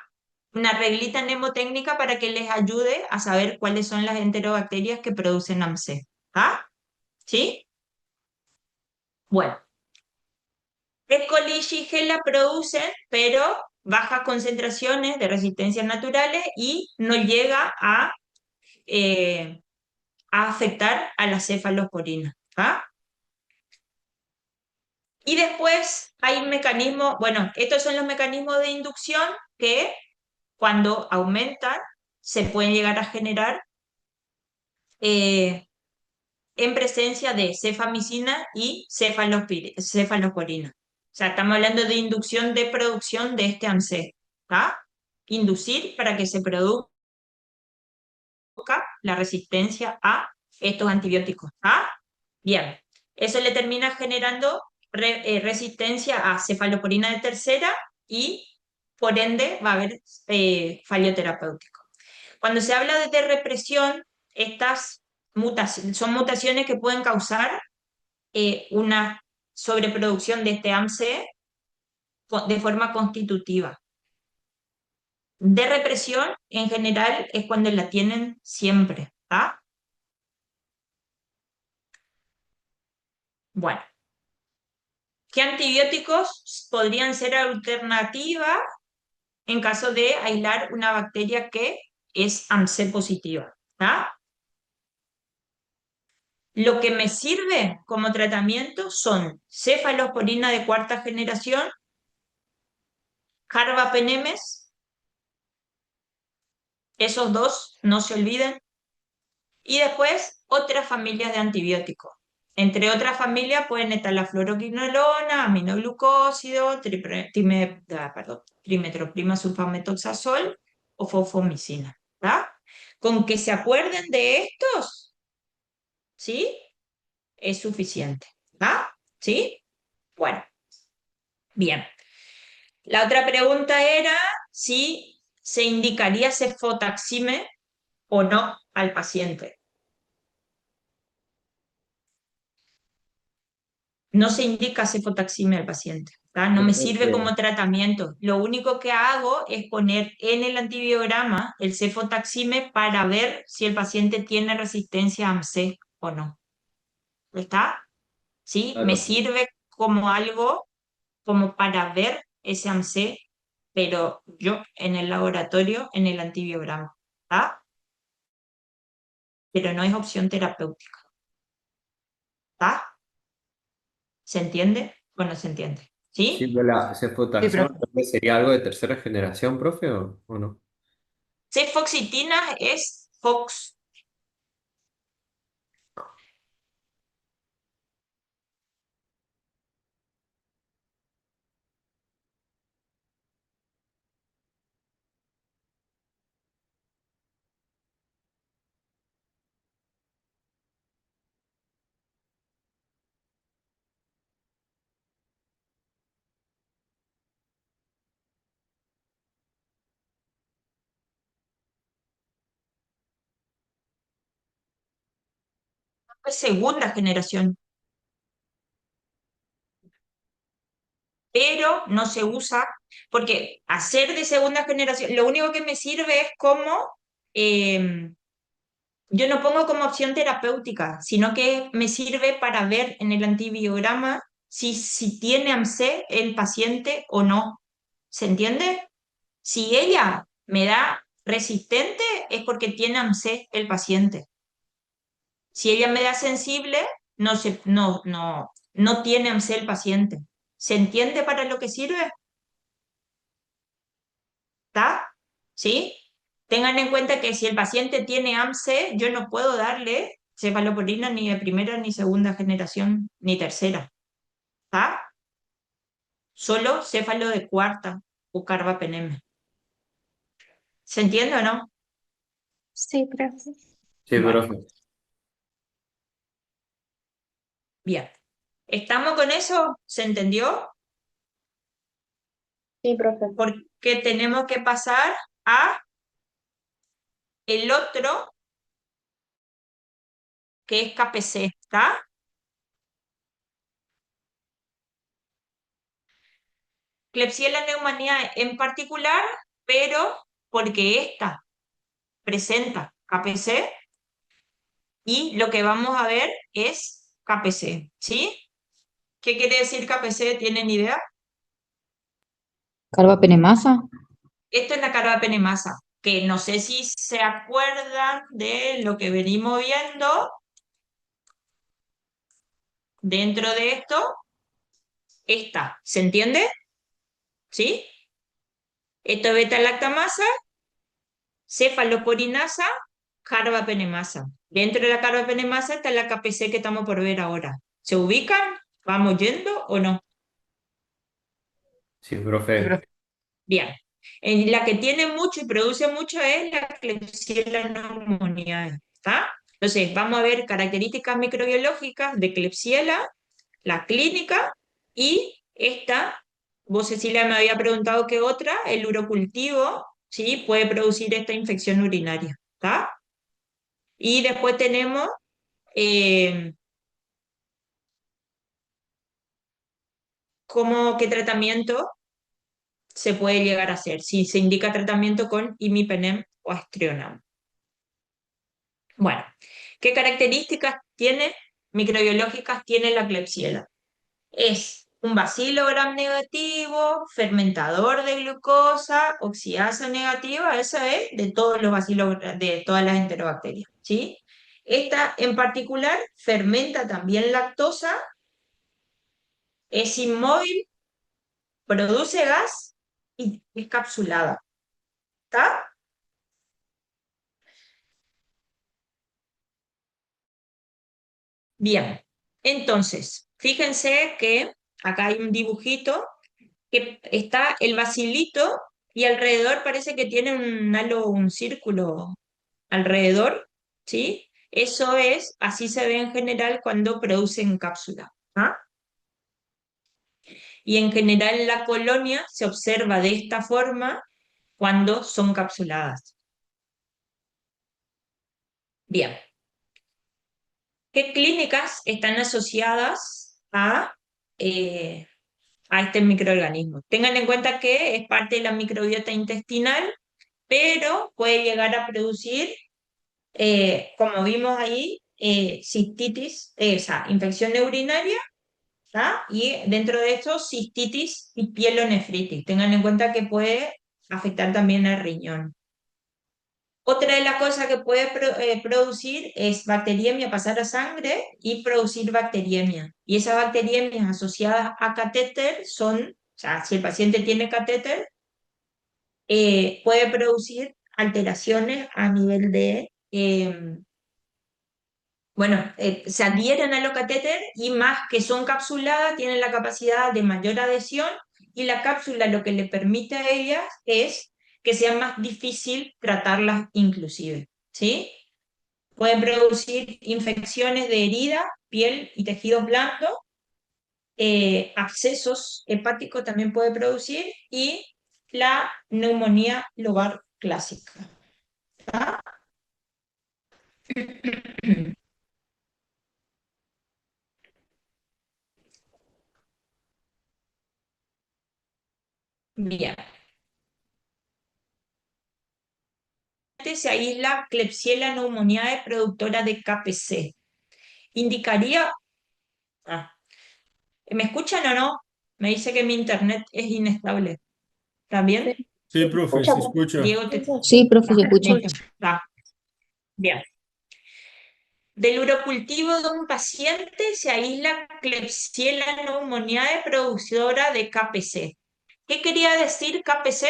Una reglita mnemotécnica para que les ayude a saber cuáles son las enterobacterias que producen AMC. ¿Ah? ¿Sí? Bueno, E. coli y Shigella producen, pero bajas concentraciones de resistencias naturales y no llega eh, a afectar a la cefalosporina. ¿Ah? Y después hay mecanismos, bueno, estos son los mecanismos de inducción que cuando aumentan se pueden llegar a generar eh, en presencia de cefamicina y cefalosporina. O sea, estamos hablando de inducción de producción de este AMC. ¿Tá? Inducir para que se produzca la resistencia a estos antibióticos. ¿Ah? Bien, eso le termina generando resistencia a cefalosporina de tercera y por ende va a haber fallo terapéutico. Cuando se habla de represión, estas son mutaciones que pueden causar una sobreproducción de este AMC de forma constitutiva. De represión, en general, es cuando la tienen siempre. ¿Ah? Bueno, ¿qué antibióticos podrían ser alternativas en caso de aislar una bacteria que es AMC positiva? ¿Ah? Lo que me sirve como tratamiento son cefalosporina de cuarta generación, carbapenemes, esos dos no se olviden, y después otras familias de antibióticos. Entre otras familias pueden estar la fluoroquinolona, aminoglucósido, trimetroprima sulfametoxazol o fosfomicina. ¿Tá? Con que se acuerden de estos, ¿sí? Es suficiente. ¿Tá? ¿Sí? Bueno, bien. La otra pregunta era si se indicaría cefotaxime o no al paciente. No se indica cefotaximia al paciente, ¿tá? No me sirve como tratamiento. Lo único que hago es poner en el antibiograma el cefotaxime para ver si el paciente tiene resistencia a AMC o no. ¿Está? ¿Sí? Me Claro. sirve como algo como para ver ese AMC, pero yo en el laboratorio, en el antibiograma. ¿Está? Pero no es opción terapéutica. ¿Está? ¿Se entiende o no se entiende? Sí, ¿Sí? pero la Sí, cefotaxona profe. también sería algo de tercera generación, profe, o no? Cefoxitina es Fox. Es segunda generación, pero no se usa porque hacer de segunda generación, lo único que me sirve es como, yo no pongo como opción terapéutica, sino que me sirve para ver en el antibiograma si tiene AMC el paciente o no. ¿Se entiende? Si ella me da resistente es porque tiene AMC el paciente. Si ella me da sensible, no tiene AMC el paciente. ¿Se entiende para lo que sirve? ¿Está? ¿Sí? Tengan en cuenta que si el paciente tiene AMC, yo no puedo darle cefalosporina ni de primera, ni segunda generación, ni tercera. ¿Está? Solo céfalo de cuarta o carbapenema. ¿Se entiende o no? Sí, profe. Sí, Bueno, profe. bien. ¿Estamos con eso? ¿Se entendió? Sí, profe. Porque tenemos que pasar a el otro, que es KPC, ¿está? Klebsiella neumonía en particular, pero porque esta presenta KPC y lo que vamos a ver es KPC, ¿sí? ¿Qué quiere decir KPC? ¿Tienen idea? Carbapenemasa. Esto es la carbapenemasa, que no sé si se acuerdan de lo que venimos viendo dentro de esto. Esta, ¿se entiende? ¿Sí? Esto es beta-lactamasa, cefaloporinasa, carbapenemasa. Dentro de la carbapenemasa está la KPC que estamos por ver ahora. ¿Se ubican? ¿Vamos yendo o no? Sí, Sí, profe. profe. Bien. La que tiene mucho y produce mucho es la Klebsiella pneumoniae. ¿Está? Entonces, vamos a ver características microbiológicas de Klebsiella, la clínica y esta, vos Cecilia me había preguntado qué otra, el urocultivo, ¿sí? Puede producir esta infección urinaria. ¿Está? Y después tenemos eh, qué tratamiento se puede llegar a hacer, si se indica tratamiento con imipenem o aztreonam. Bueno, ¿qué características tiene microbiológicas tiene la Klebsiella? Es un bacilo gram negativo, fermentador de glucosa, oxidasa negativa, eso es de todos los bacilos, de todas las enterobacterias, ¿sí? Esta en particular fermenta también lactosa, es inmóvil, produce gas y es capsulada, ¿está? Bien, entonces, fíjense que acá hay un dibujito que está el bacilito y alrededor parece que tiene un halo, un círculo alrededor, ¿sí? Eso es, así se ve en general cuando producen cápsula. ¿Ah? Y en general en la colonia se observa de esta forma cuando son capsuladas. Bien. ¿Qué clínicas están asociadas a este microorganismo? Tengan en cuenta que es parte de la microbiota intestinal, pero puede llegar a producir, como vimos ahí, cistitis, o sea, infección urinaria, ¿tá? Y dentro de esto, cistitis y pielonefritis. Tengan en cuenta que puede afectar también al riñón. Otra de las cosas que puede producir es bacteriemia, pasar a sangre y producir bacteriemia. Y esas bacteriemias asociadas a catéter son, o sea, si el paciente tiene catéter, puede producir alteraciones a nivel de, se adhieren a los catéter y más que son capsuladas, tienen la capacidad de mayor adhesión y la cápsula lo que le permite a ellas es que sea más difícil tratarlas inclusive, ¿sí? Pueden producir infecciones de herida, piel y tejidos blandos, abscesos hepáticos también puede producir y la neumonía lobar clásica. ¿Tá? Bien. Se aísla Klebsiella pneumoniae productora de KPC. Indicaría... ¿me escuchan o no? Me dice que mi internet es inestable. ¿Está bien? Sí, profe, se escucha. Diego, Sí, profe, se escucha. listo, está. Bien. Del urocultivo de un paciente se aísla Klebsiella pneumoniae productora de KPC. ¿Qué quería decir KPC?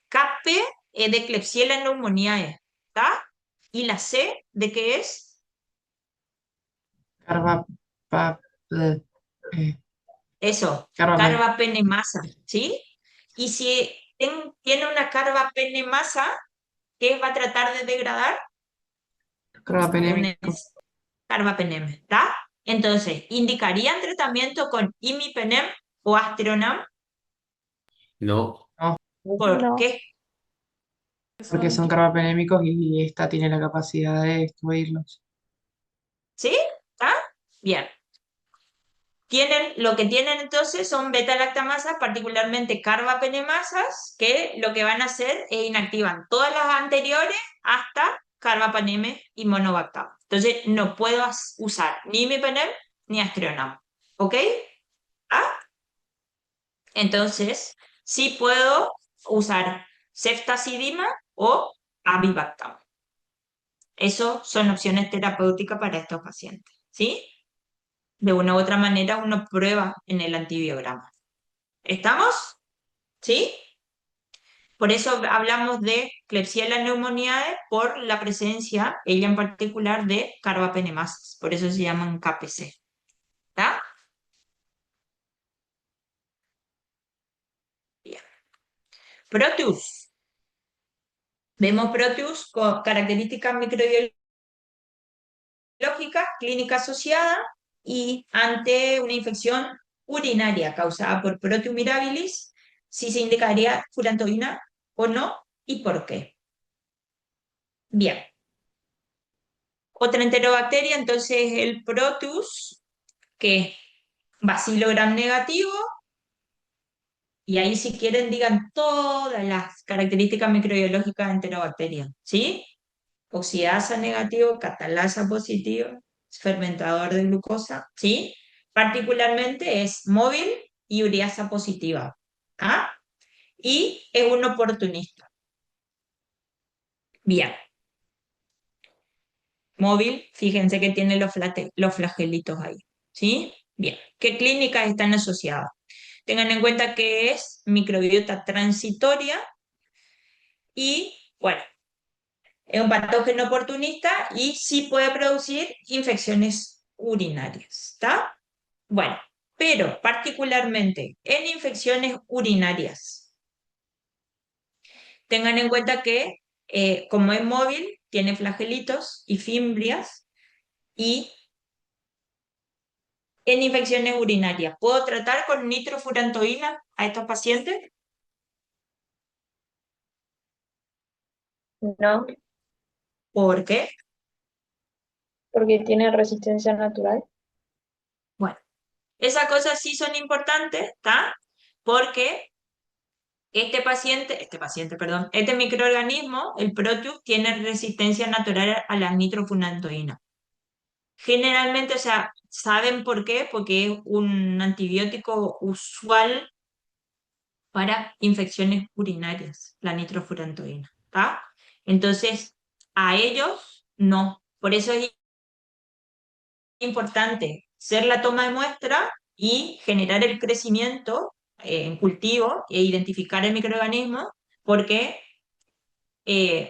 KP de Klebsiella pneumoniae, ¿está? ¿Y la C de qué es? Eso, Carbapenem. carbapenemasa, ¿sí? Y si tiene una carbapenemasa, ¿qué va a tratar de degradar? Carbapenémico. Carbapenem, ¿está? Entonces, ¿indicarían tratamiento con imipenem o astronam? No. ¿Por No. qué? Porque son carbapenémicos y esta tiene la capacidad de destruirlos. ¿Sí? ¿Está? Bien. Lo que tienen entonces son beta-lactamasas, particularmente carbapenemasas, que lo que van a hacer es inactivan todas las anteriores hasta carbapenemes y monobactam. Entonces no puedo usar ni imipenem ni astronam. ¿Ok? ¿Ah? Entonces sí puedo usar ceftazidima o avibactam. Eso son opciones terapéuticas para estos pacientes. ¿Sí? De una u otra manera uno prueba en el antibiograma. ¿Estamos? ¿Sí? Por eso hablamos de Klebsiella pneumoniae por la presencia, ella en particular, de carbapenemasas. Por eso se llaman KPC. ¿Está? Bien. Proteus. Vemos Proteus con características microbiológicas, clínica asociada y ante una infección urinaria causada por Proteus mirabilis, si se indicaría furantoína o no y por qué. Bien. Otra enterobacteria, entonces el Proteus, que es bacilo gram negativo, y ahí si quieren digan todas las características microbiológicas de enterobacteria, ¿sí? Oxidasa negativo, catalasa positivo, fermentador de glucosa, ¿sí? Particularmente es móvil y ureasa positiva, ¿ah? Y es un oportunista. Bien. Móvil, fíjense que tiene los flagelitos ahí, ¿sí? Bien. ¿Qué clínicas están asociadas? Tengan en cuenta que es microbiota transitoria y, bueno, es un patógeno oportunista y sí puede producir infecciones urinarias, ¿está? Bueno, pero particularmente en infecciones urinarias. Tengan en cuenta que como es móvil, tiene flagelitos y fimbrias y en infecciones urinarias. ¿Puedo tratar con nitrofurantoína a estos pacientes? No, ¿Por qué? porque tiene resistencia natural. Bueno, esas cosas sí son importantes, ¿está? Porque este microorganismo, el Proteus, tiene resistencia natural a la nitrofurantoína. Generalmente, o sea, ¿saben por qué? Porque es un antibiótico usual para infecciones urinarias, la nitrofurantoína, ¿está? Entonces, a ellos no. Por eso es importante hacer la toma de muestra y generar el crecimiento en cultivo e identificar el microorganismo, porque es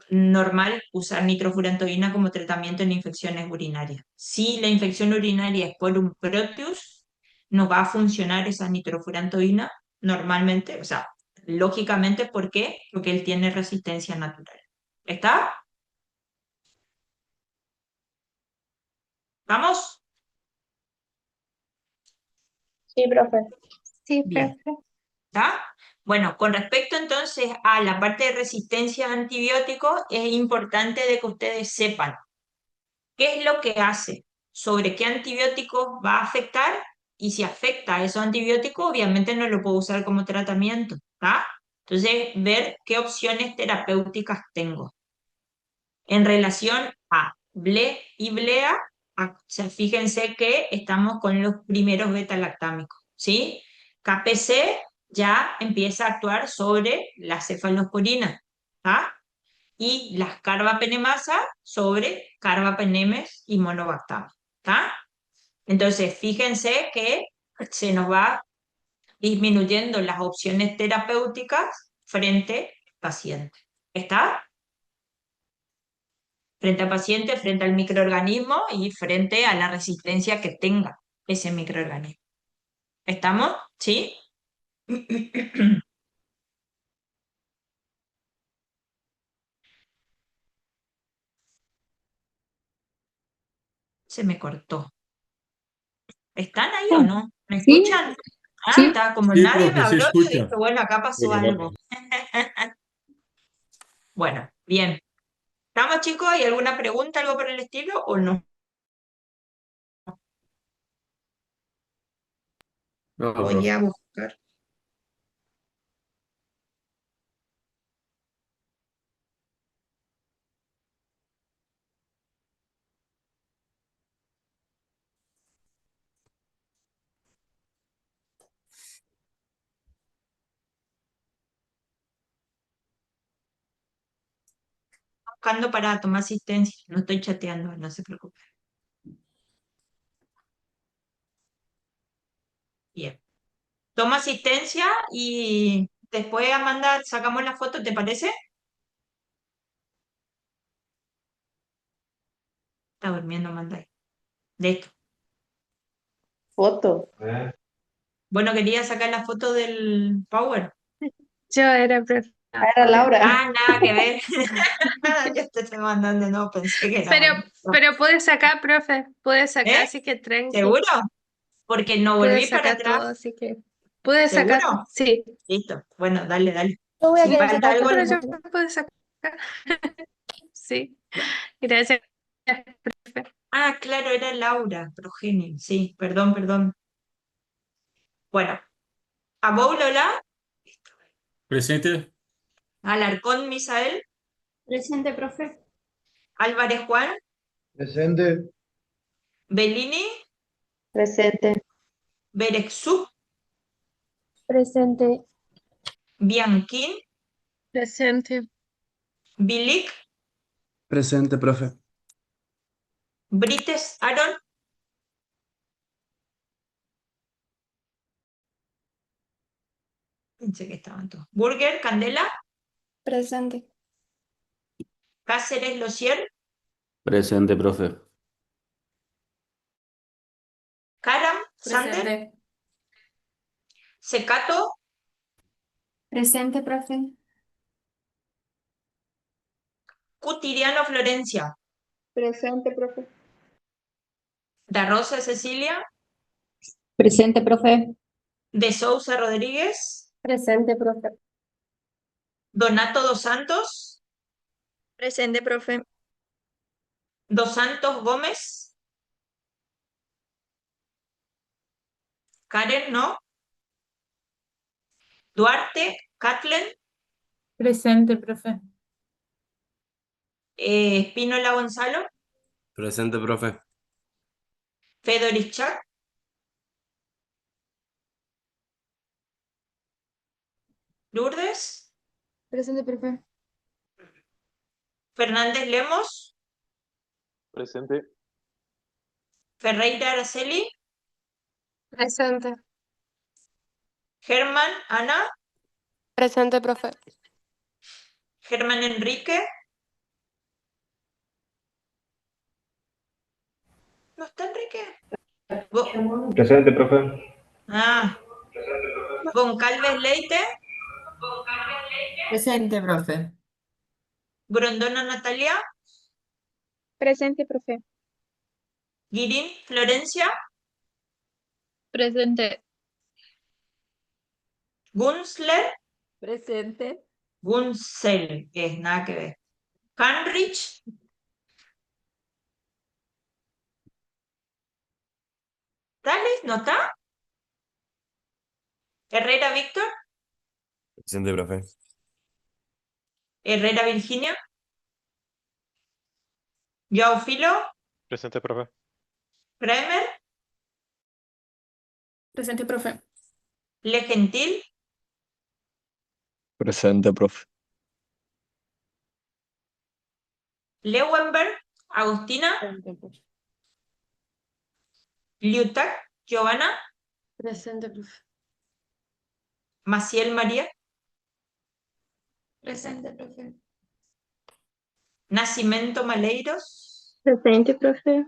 normal usar nitrofurantoína como tratamiento en infecciones urinarias. Si la infección urinaria es por un Proteus, no va a funcionar esa nitrofurantoína normalmente, o sea, lógicamente, ¿por qué? Porque él tiene resistencia natural. ¿Está? ¿Vamos? Sí, profe. Sí, Bien. profe. ¿Está? Bueno, con respecto entonces a la parte de resistencia a antibióticos, es importante de que ustedes sepan qué es lo que hace, sobre qué antibióticos va a afectar y si afecta a esos antibióticos, obviamente no lo puedo usar como tratamiento, ¿está? Entonces, ver qué opciones terapéuticas tengo. En relación a BLE y BLEA, o sea, fíjense que estamos con los primeros beta-lactámicos, ¿sí? KPC ya empieza a actuar sobre las cefalosporinas, ¿tá? Y las carbapenemasa sobre carbapenemes y monobactam, ¿tá? Entonces, fíjense que se nos va disminuyendo las opciones terapéuticas frente al paciente, ¿está? Frente al paciente, frente al microorganismo y frente a la resistencia que tenga ese microorganismo. ¿Estamos? ¿Sí? Se me cortó. ¿Están ahí o no? ¿Me Sí, escuchan? Ah, sí. está, como Sí, nadie me profe, sí habló, yo escucha. dije, bueno, acá pasó algo. Bueno, bien. ¿Estamos, chicos? ¿Hay alguna pregunta, algo por el estilo o no? No, Voy profe. a buscar. Buscando para tomar asistencia. No estoy chateando, no se preocupe. Bien. Toma asistencia y después, Amanda, sacamos la foto, ¿te parece? Está durmiendo Amanda ahí. De esto. Foto. Bueno, quería sacar la foto del Power. Yo era profe. Era Laura. Ah, nada que ver. Yo te estoy mandando, no, pensé que era. Pero pude sacar, profe. Pude sacar, ¿Eh? así que tranqui. ¿Seguro? Porque no Pude volví para sacar todo, atrás. así que. Pude sacar, ¿Seguro? sí. Listo. Bueno, dale, dale. Yo voy a Si quedar falta acá. algo, Pero yo pude sacar. Sí. Gracias, profe. ah, claro, era Laura, Progenie. Sí, perdón, perdón. Bueno, a Boulola, Presente. Alarcón Misael, Presente, profe. Álvarez Juan, Presente. Bellini, Presente. Berexú, Presente. Bianchín, Presente. Bilic, Presente, profe. Brites Aaron, pensé que estaban todos. Burger, Candela, Presente. Cáceres Losier, Presente, profe. Caram, Sander, Presente. Secato, Presente, profe. Cutiriano Florencia, Presente, profe. Da Rosa Cecilia, Presente, profe. De Sousa Rodríguez, Presente, profe. Donato dos Santos, Presente, profe. Dos Santos Gómez, Karen, ¿no? Duarte, Katlen, Presente, profe. Espínola Gonzalo, Presente, profe. Fedorichak, Lourdes, Presente, profe. Fernández Lemos, Presente. Ferreira Araceli, Presente. Germán Ana, Presente, profe. Germán Enrique, ¿no está Enrique? Presente, profe. Ah, Goncalves Leite, Presente, profe. Grondona Natalia, Presente, profe. Guirín Florencia, Presente. Gunsler, Presente. Gunsel, que es nada que ver. Heinrich, ¿dale? ¿No está? Herrera Víctor, Presente, profe. Herrera Virginia, Joao Filo, Presente, profe. Kramer, Presente, profe. Le Gentil, Presente, profe. Leuenberg, Agustina, Liutak, Giovanna, Presente, profe. Maciel María, Presente, profe. Nacimento Maleiros, Presente, profe.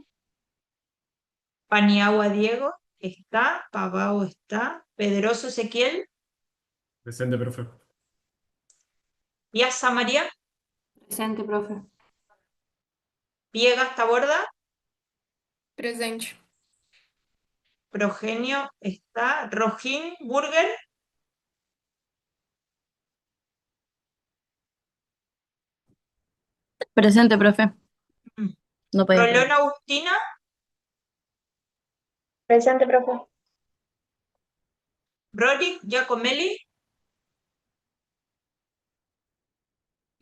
Paniagua Diego, está, Pavao está, Pedroso Ezequiel, Presente, profe. Piazza María, Presente, profe. Viegas Taborda, Presente. Progenio está, Rojín Burger, Presente, profe. Mm. No podía Rolón creer. Agustina, Presente, profe. Rorik Giacomelli,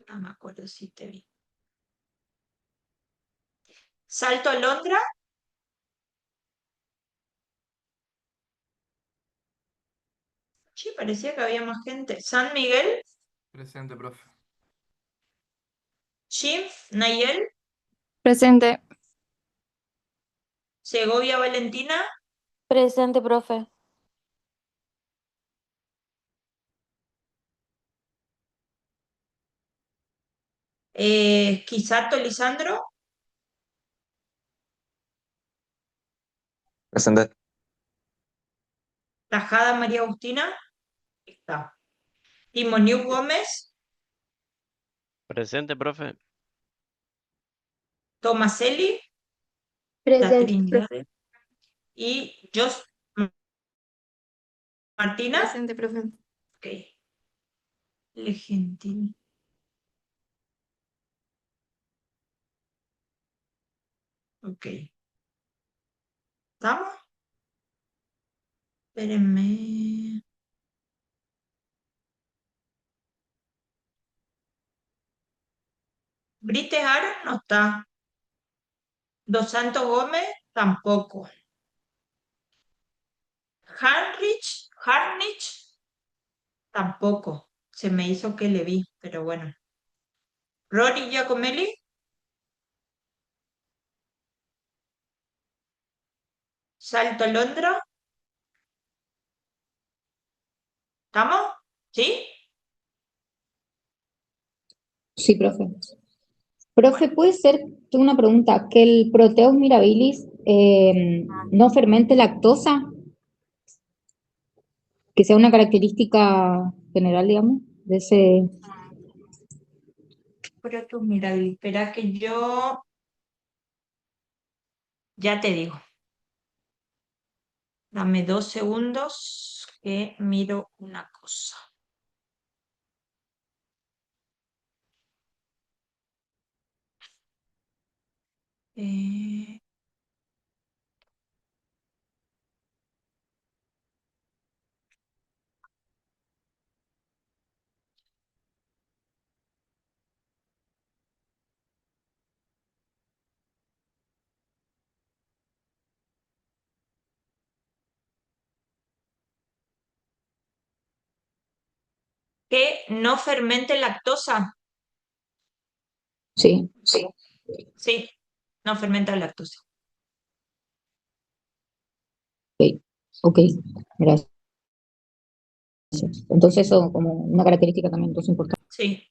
no me acuerdo si te vi. Salto Alondra, sí, parecía que había más gente. San Miguel, Presente, profe. Chif, Nayel, Presente. Segovia Valentina, Presente, profe. Quisato Lisandro, Presente. Tajada María Agustina, está. Timoniu Gómez, Presente, profe. Tomaselli, la Presente, Trinidad, profe. y Jos Martina, Presente, profe. ok. Le Gentil. Ok. ¿Estamos? Espérenme. Brites Aro no está. Dos Santos Gómez tampoco. Harnich tampoco. Se me hizo que le vi, pero bueno. Rory Giacomelli, Salto Londra. ¿Estamos? ¿Sí? Sí, profe. Profe, ¿puede ser, tengo una pregunta, que el Proteus mirabilis no fermente lactosa? que sea una característica general, digamos, de ese... Pero tú, mira, espera que yo ya te digo. Dame 2 segundos que miro una cosa. Eh, que no fermente lactosa. Sí, Sí, no fermenta lactosa. ok, ok, gracias. Entonces eso como una característica también entonces importante. Sí.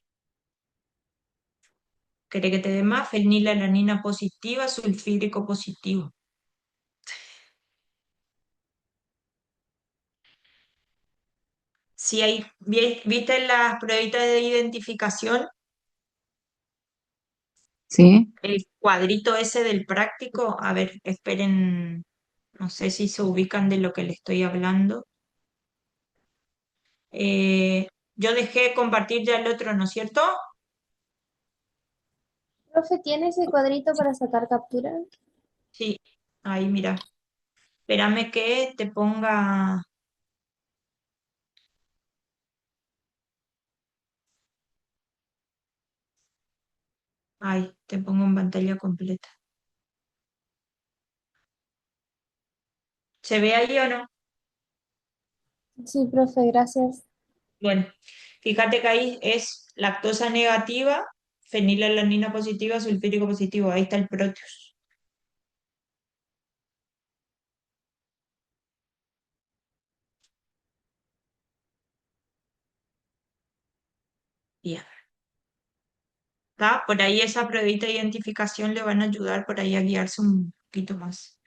¿Querés que te dé más? Fenilalanina positiva, sulfídrico positivo. Si hay, ¿viste las pruebitas de identificación? Sí, El cuadrito ese del práctico. A ver, esperen, no sé si se ubican de lo que le estoy hablando. Yo dejé compartir ya el otro, ¿no es cierto? Profe, ¿tiene ese cuadrito para sacar captura? Sí, ahí mira. Espérame que te ponga. Ay, te pongo en pantalla completa. ¿Se ve ahí o no? Sí, profe, gracias. Bueno, fíjate que ahí es lactosa negativa, fenilalanina positiva, sulfídrico positivo. Ahí está el Proteus. Bien. ¿Está? Por ahí esa pruebita de identificación le van a ayudar por ahí a guiarse un poquito más.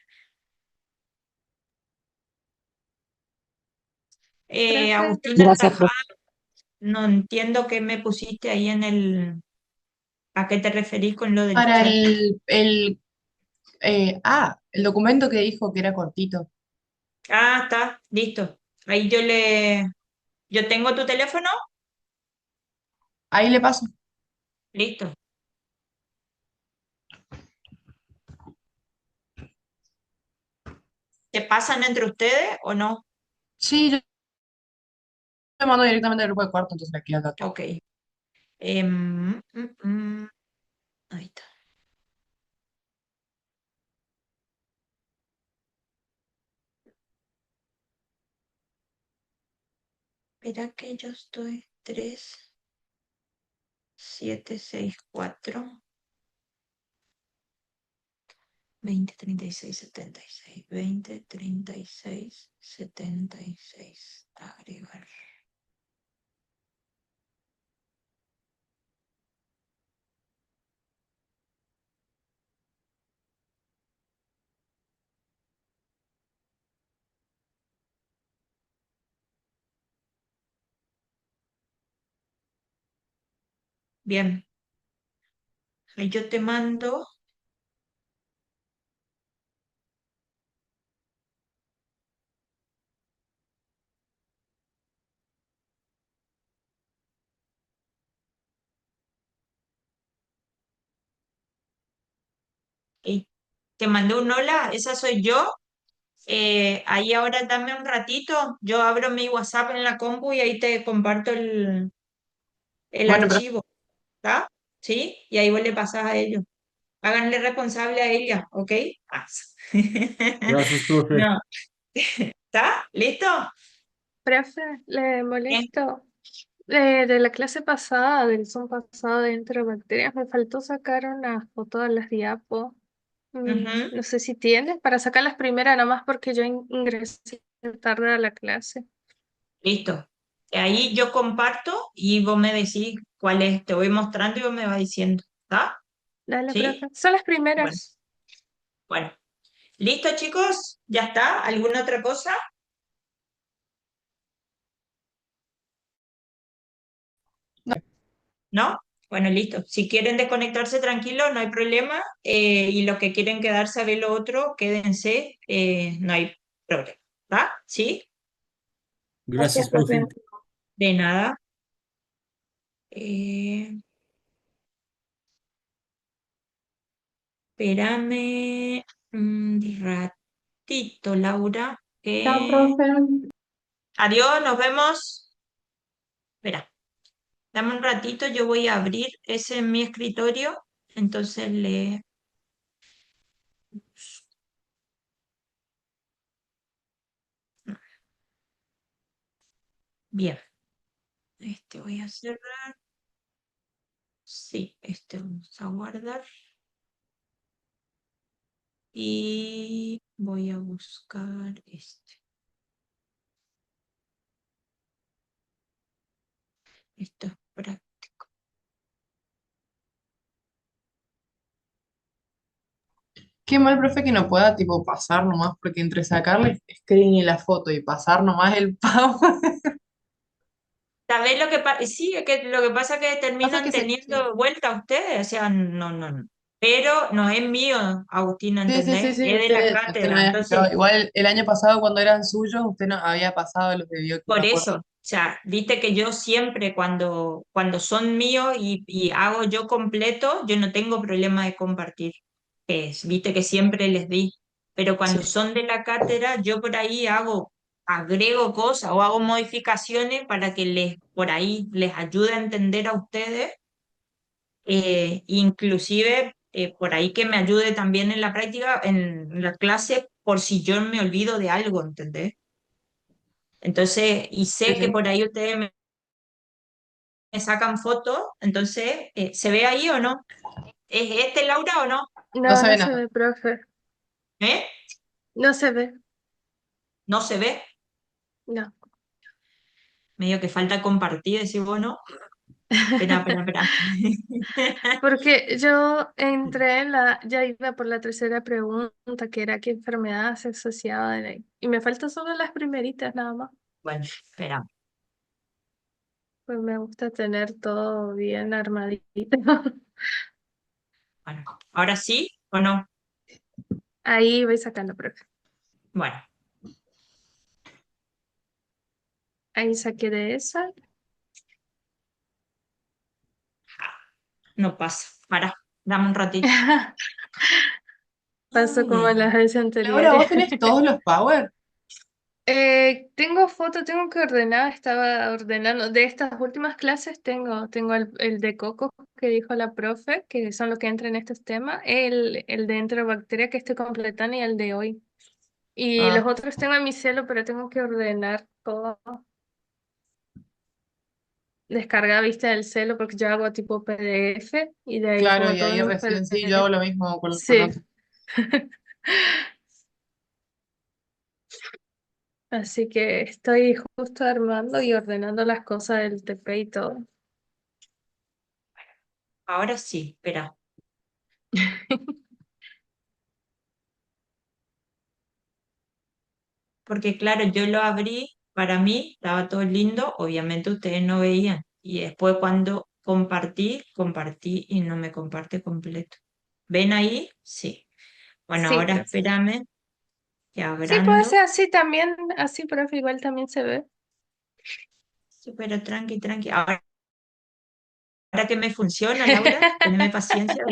Profe, Agustina gracias, Tajada, profe. no entiendo qué me pusiste ahí en el. ¿A qué te referís con lo del Para chat? el documento que dijo que era cortito. Ah, está, listo. Ahí yo tengo tu teléfono, Ahí le paso. listo. ¿Se pasan entre ustedes o no? Sí, yo te mando directamente al grupo de cuarto, entonces aquí al dato. Ok. Ahí está. Espera que yo estoy 3, 7, 6, 4, 20, 36, 76. 20, 36, 76. Agregar. Bien. Ahí yo te mando. Y te mandé un hola, esa soy yo. Ahí ahora dame un ratito, yo abro mi WhatsApp en la compu y ahí te comparto el Bueno, pero archivo, ¿está? ¿Sí? Y ahí vos le pasás a ellos. Háganle responsable a ella, ¿ok? Ah. Gracias, profe. No, ¿está? ¿Listo? profe, le Bien. molesto. De la clase pasada, del Zoom pasado de enterobacterias, me faltó sacar una foto de las diapos. Ujú, No sé si tienes para sacar las primeras, nada más porque yo ingresé tarde a la clase. listo. Ahí yo comparto y vos me decís cuál es, te voy mostrando y vos me vas diciendo, ¿está? Dale, ¿Sí? profe. Son las Bueno, primeras. bueno. ¿Listo, chicos? ¿Ya está? ¿Alguna otra cosa? ¿no? Bueno, listo. Si quieren desconectarse tranquilos, no hay problema. Y los que quieren quedarse a ver lo otro, quédense, no hay problema. ¿Va? ¿Sí? Gracias, profe. De nada. Eh, espérame un ratito, Laura. Chao, profe. Adiós, nos vemos. Espera, dame un ratito, yo voy a abrir ese en mi escritorio. Entonces le... Bien, este voy a cerrar. Sí, este vamos a guardar. Y voy a buscar este. Esto es práctico. Qué mal, profe, que no pueda, tipo, pasar nomás, porque entre sacarle screen y la foto y pasar nomás el power, ¿Sabés lo que pasa? Sí, es que lo que pasa es que pasa terminan que sí. teniendo vuelta ustedes, o sea, no, no, no. Pero no es mío, Agustina, Sí, sí, sí, ¿entendés? sí, Es de la usted no cátedra. había Entonces, explicado. Igual el año pasado cuando eran suyos, usted no había pasado los de bioquímica, me por acuerdo. eso, o sea, viste que yo siempre cuando son míos y hago yo completo, yo no tengo problema de compartir. Viste que siempre les di. Pero cuando Sí, son de la cátedra, yo por ahí agrego cosas o hago modificaciones para que por ahí les ayude a entender a ustedes, inclusive por ahí que me ayude también en la práctica, en la clase, por si yo me olvido de algo, ¿entendés? Entonces, y sí, sé que sí. por ahí ustedes me sacan fotos, entonces, ¿se ve ahí o no? ¿Es este Laura o no? No No, se no ve se nada. ve, profe. ¿Eh? No se ve. ¿No se ve? No. Medio que falta compartir, decir, bueno, espera, espera, espera. Porque yo entré ya iba por la tercera pregunta, que era qué enfermedad se asociaba y me faltan solo las primeritas nada más. Bueno, espera. Pues me gusta tener todo bien armadito. Bueno, ¿ahora sí o no? Ahí voy sacando, profe. Bueno, Ahí saqué de esa. no pasa. Para, dame un ratito. Pasó Ay, como ay, en ay. las veces Laura, anteriores. ¿vos tenés todos los power? Tengo fotos, tengo que ordenar, estaba ordenando. De estas últimas clases tengo el de coco que dijo la profe, que son los que entran en estos temas, el de enterobacteria que estoy completando y el de hoy. Y los Ah, otros tengo en mi celo, pero tengo que ordenar todo. Descargar vista del celo porque yo hago tipo PDF y de ahí claro, como y todo ahí en un recién sí, yo PDF. hago lo mismo con Sí. otro. Así que estoy justo armando y ordenando las cosas del TP y todo. Ahora sí, espera. Porque claro, yo lo abrí, para mí estaba todo lindo, obviamente ustedes no veían. Y después cuando compartí y no me comparte completo. ¿Ven ahí? Sí. Bueno, Sí, ahora profe. espérame que Sí, puede agrando. ser así también, así, profe, igual también se ve. Sí, pero tranqui, tranqui. Ahora que me funciona, Laura, teneme paciencia.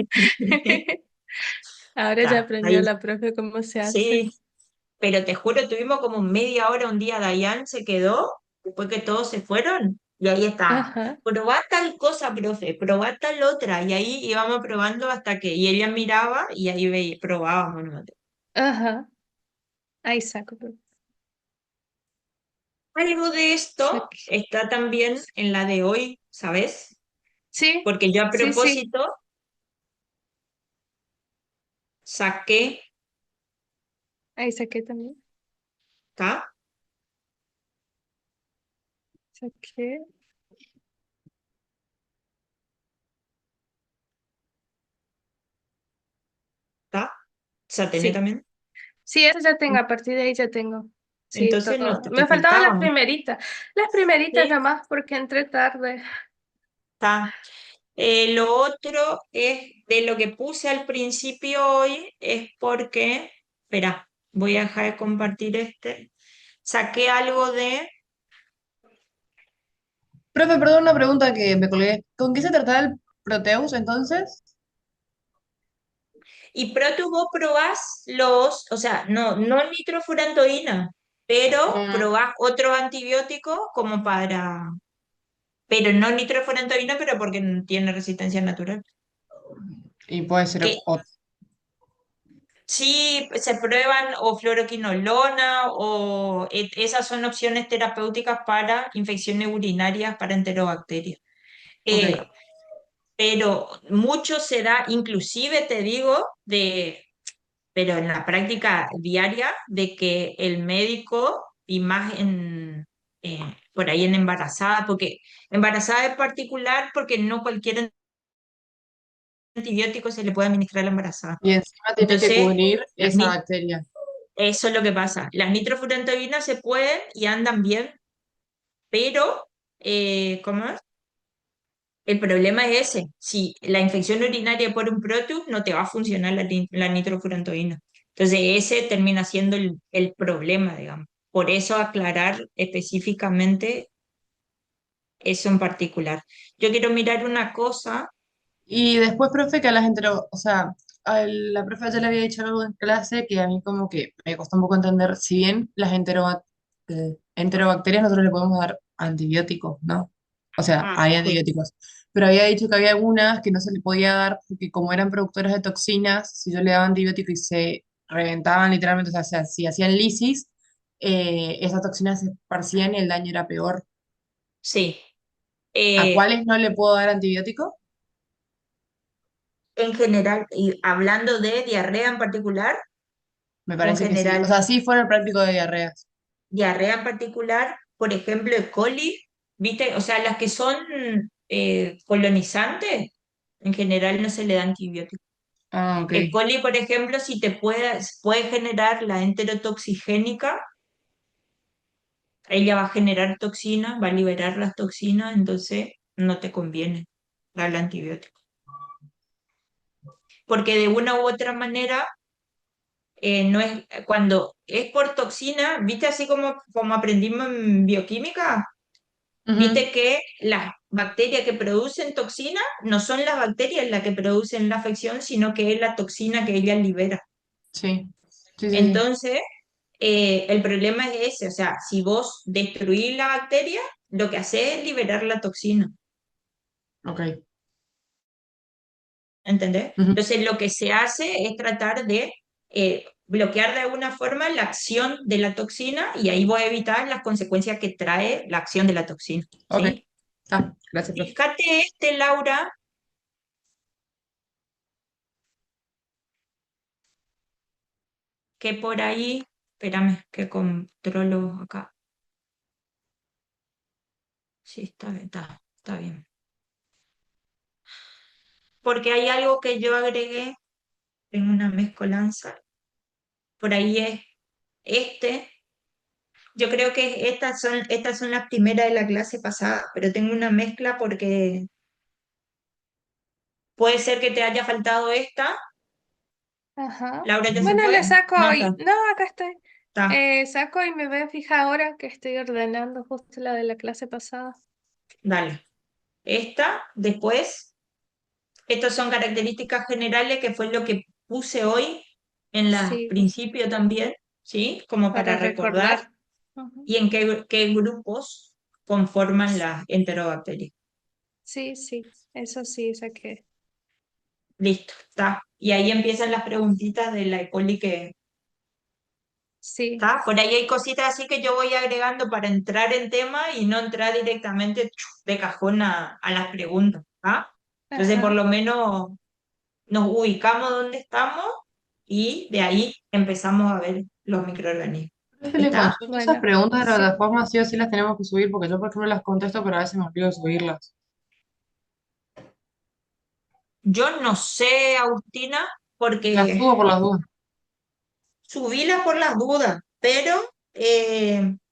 Ahora ya Está, aprendió ahí. la profe cómo se hace. Sí, pero te juro, tuvimos como media hora un día, Dayan se quedó, después que todos se fueron, y ahí está. Ajá, Probá tal cosa, profe, probá tal otra, y ahí íbamos probando y ella miraba y ahí probábamos. ¿No? ajá. Ahí saco, profe. Algo de esto Saqué. está también en la de hoy, ¿sabes? Sí, Porque yo a sí, sí. propósito saqué, Ahí saqué también. ¿está? Saqué. ¿Está? ¿Satené Sí. también? Sí, eso ya tengo, a partir de ahí ya tengo. Sí, Entonces no, todo. te Me faltaban las faltaban. primeritas. Las primeritas Sí, nomás porque entré tarde. está. Lo otro es de lo que puse al principio hoy, es porque, espera, voy a dejar de compartir saqué algo de, Profe, perdón, una pregunta que me colgué. ¿Con qué se trataba el Proteus entonces? y Protu vos probás o sea, no nitrofurantoína, pero Mm, probás otros antibióticos como pero no nitrofurantoína, pero porque no tiene resistencia natural. y puede ser Que sí se prueban o fluoroquinolona o esas son opciones terapéuticas para infecciones urinarias para enterobacterias. ok. Eh, pero mucho se da, inclusive te digo, pero en la práctica diaria, de que el médico, y más por ahí en embarazada, porque embarazada es particular porque no cualquier antibiótico se le puede administrar a la embarazada. Y encima tiene que Entonces, cubrir las esa bacteria. eso es lo que pasa. Las nitrofurantoínas se pueden y andan bien, pero, ¿cómo es? El problema es ese. Si la infección urinaria por un protus, no te va a funcionar la nitrofurantoína. Entonces, ese termina siendo el problema, digamos. Por eso aclarar específicamente eso en particular. Yo quiero mirar una cosa. Y después, profe, que a las o sea, la profe ya le había dicho algo en clase que a mí como que me costó un poco entender, si bien las enterobacterias nosotros le podemos dar antibióticos, ¿no? O sea, hay Sí, antibióticos. Pero había dicho que había algunas que no se le podía dar porque como eran productoras de toxinas, si yo le daba antibiótico y se reventaban literalmente, o sea, si hacían lisis, esas toxinas se esparcían y el daño era peor. sí. ¿A Eh, cuáles no le puedo dar antibiótico? en general, y hablando de diarrea en particular, Me o en parece que sí. O general, sea, sí fuera el práctico de diarreas. diarrea en particular, por ejemplo, E. coli, ¿viste? O sea, las que son colonizantes, en general no se le da antibiótico. Ah, ok. E. coli, por ejemplo, si puede generar la enterotoxigénica, ella va a generar toxinas, va a liberar las toxinas, entonces no te conviene darle antibiótico. Porque de una u otra manera, no es, cuando es por toxina, ¿viste? Así como aprendimos en bioquímica, Ujú. viste que las bacterias que producen toxina no son las bacterias las que producen la afección, sino que es la toxina que ella libera. Sí. Sí, sí, sí. Entonces, el problema es ese, o sea, si vos destruís la bacteria, lo que hace es liberar la toxina, Ok. ¿entendés? Ujú. Entonces, lo que se hace es tratar de bloquear de alguna forma la acción de la toxina y ahí voy a evitar las consecuencias que trae la acción de la toxina, Ok. ¿sí? Ah, gracias, profe. Fíjate Laura, que por ahí, espérame, que controlo acá. Sí, está bien. Porque hay algo que yo agregué en una mezcolanza. Por ahí es este. Yo creo que estas son las primeras de la clase pasada, pero tengo una mezcla porque puede ser que te haya faltado esta. Ajá. Laura, ¿ya se Bueno, fue? le saco No, hoy. No, acá estoy. está. Saco y me voy a fijar ahora que estoy ordenando justo la de la clase pasada. Dale. Esta, después. Estas son características generales que fue lo que puse hoy en la Sí, principio también, ¿sí? Como para para recordar recordar. Ujú. y en qué grupos conforman las enterobacterias. Sí, sí, eso sí, saqué. Listo, está. Y ahí empiezan las preguntitas de la E. coli que Sí. está. Por ahí hay cositas así que yo voy agregando para entrar en tema y no entrar directamente de cajón a las preguntas, ¿ah? Entonces, por Ajá. lo menos nos ubicamos donde estamos y de ahí empezamos a ver los microorganismos. Profe, le ¿Está? consulto esas Bueno, preguntas de la sí. plataforma, sí o sí las tenemos que subir, porque yo, por ejemplo, las contesto, pero a veces me olvido de subirlas. Yo no sé, Agustina, Las porque subo por las dudas. subíla por las dudas, pero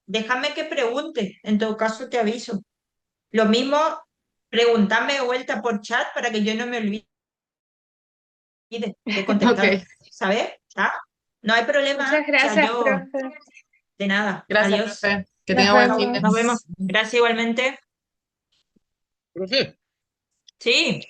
déjame que pregunte, en todo caso te aviso. Lo mismo preguntadme de vuelta por chat para que yo no me olvide de Ok, contestar, ¿sabes? ¿Ya? No hay problema, Muchas o sea, gracias, yo profe. de nada. gracias, Adiós. profe. Que Nos tenga buen fin vemos. de. Nos vemos. Gracias igualmente. Profe, Sí.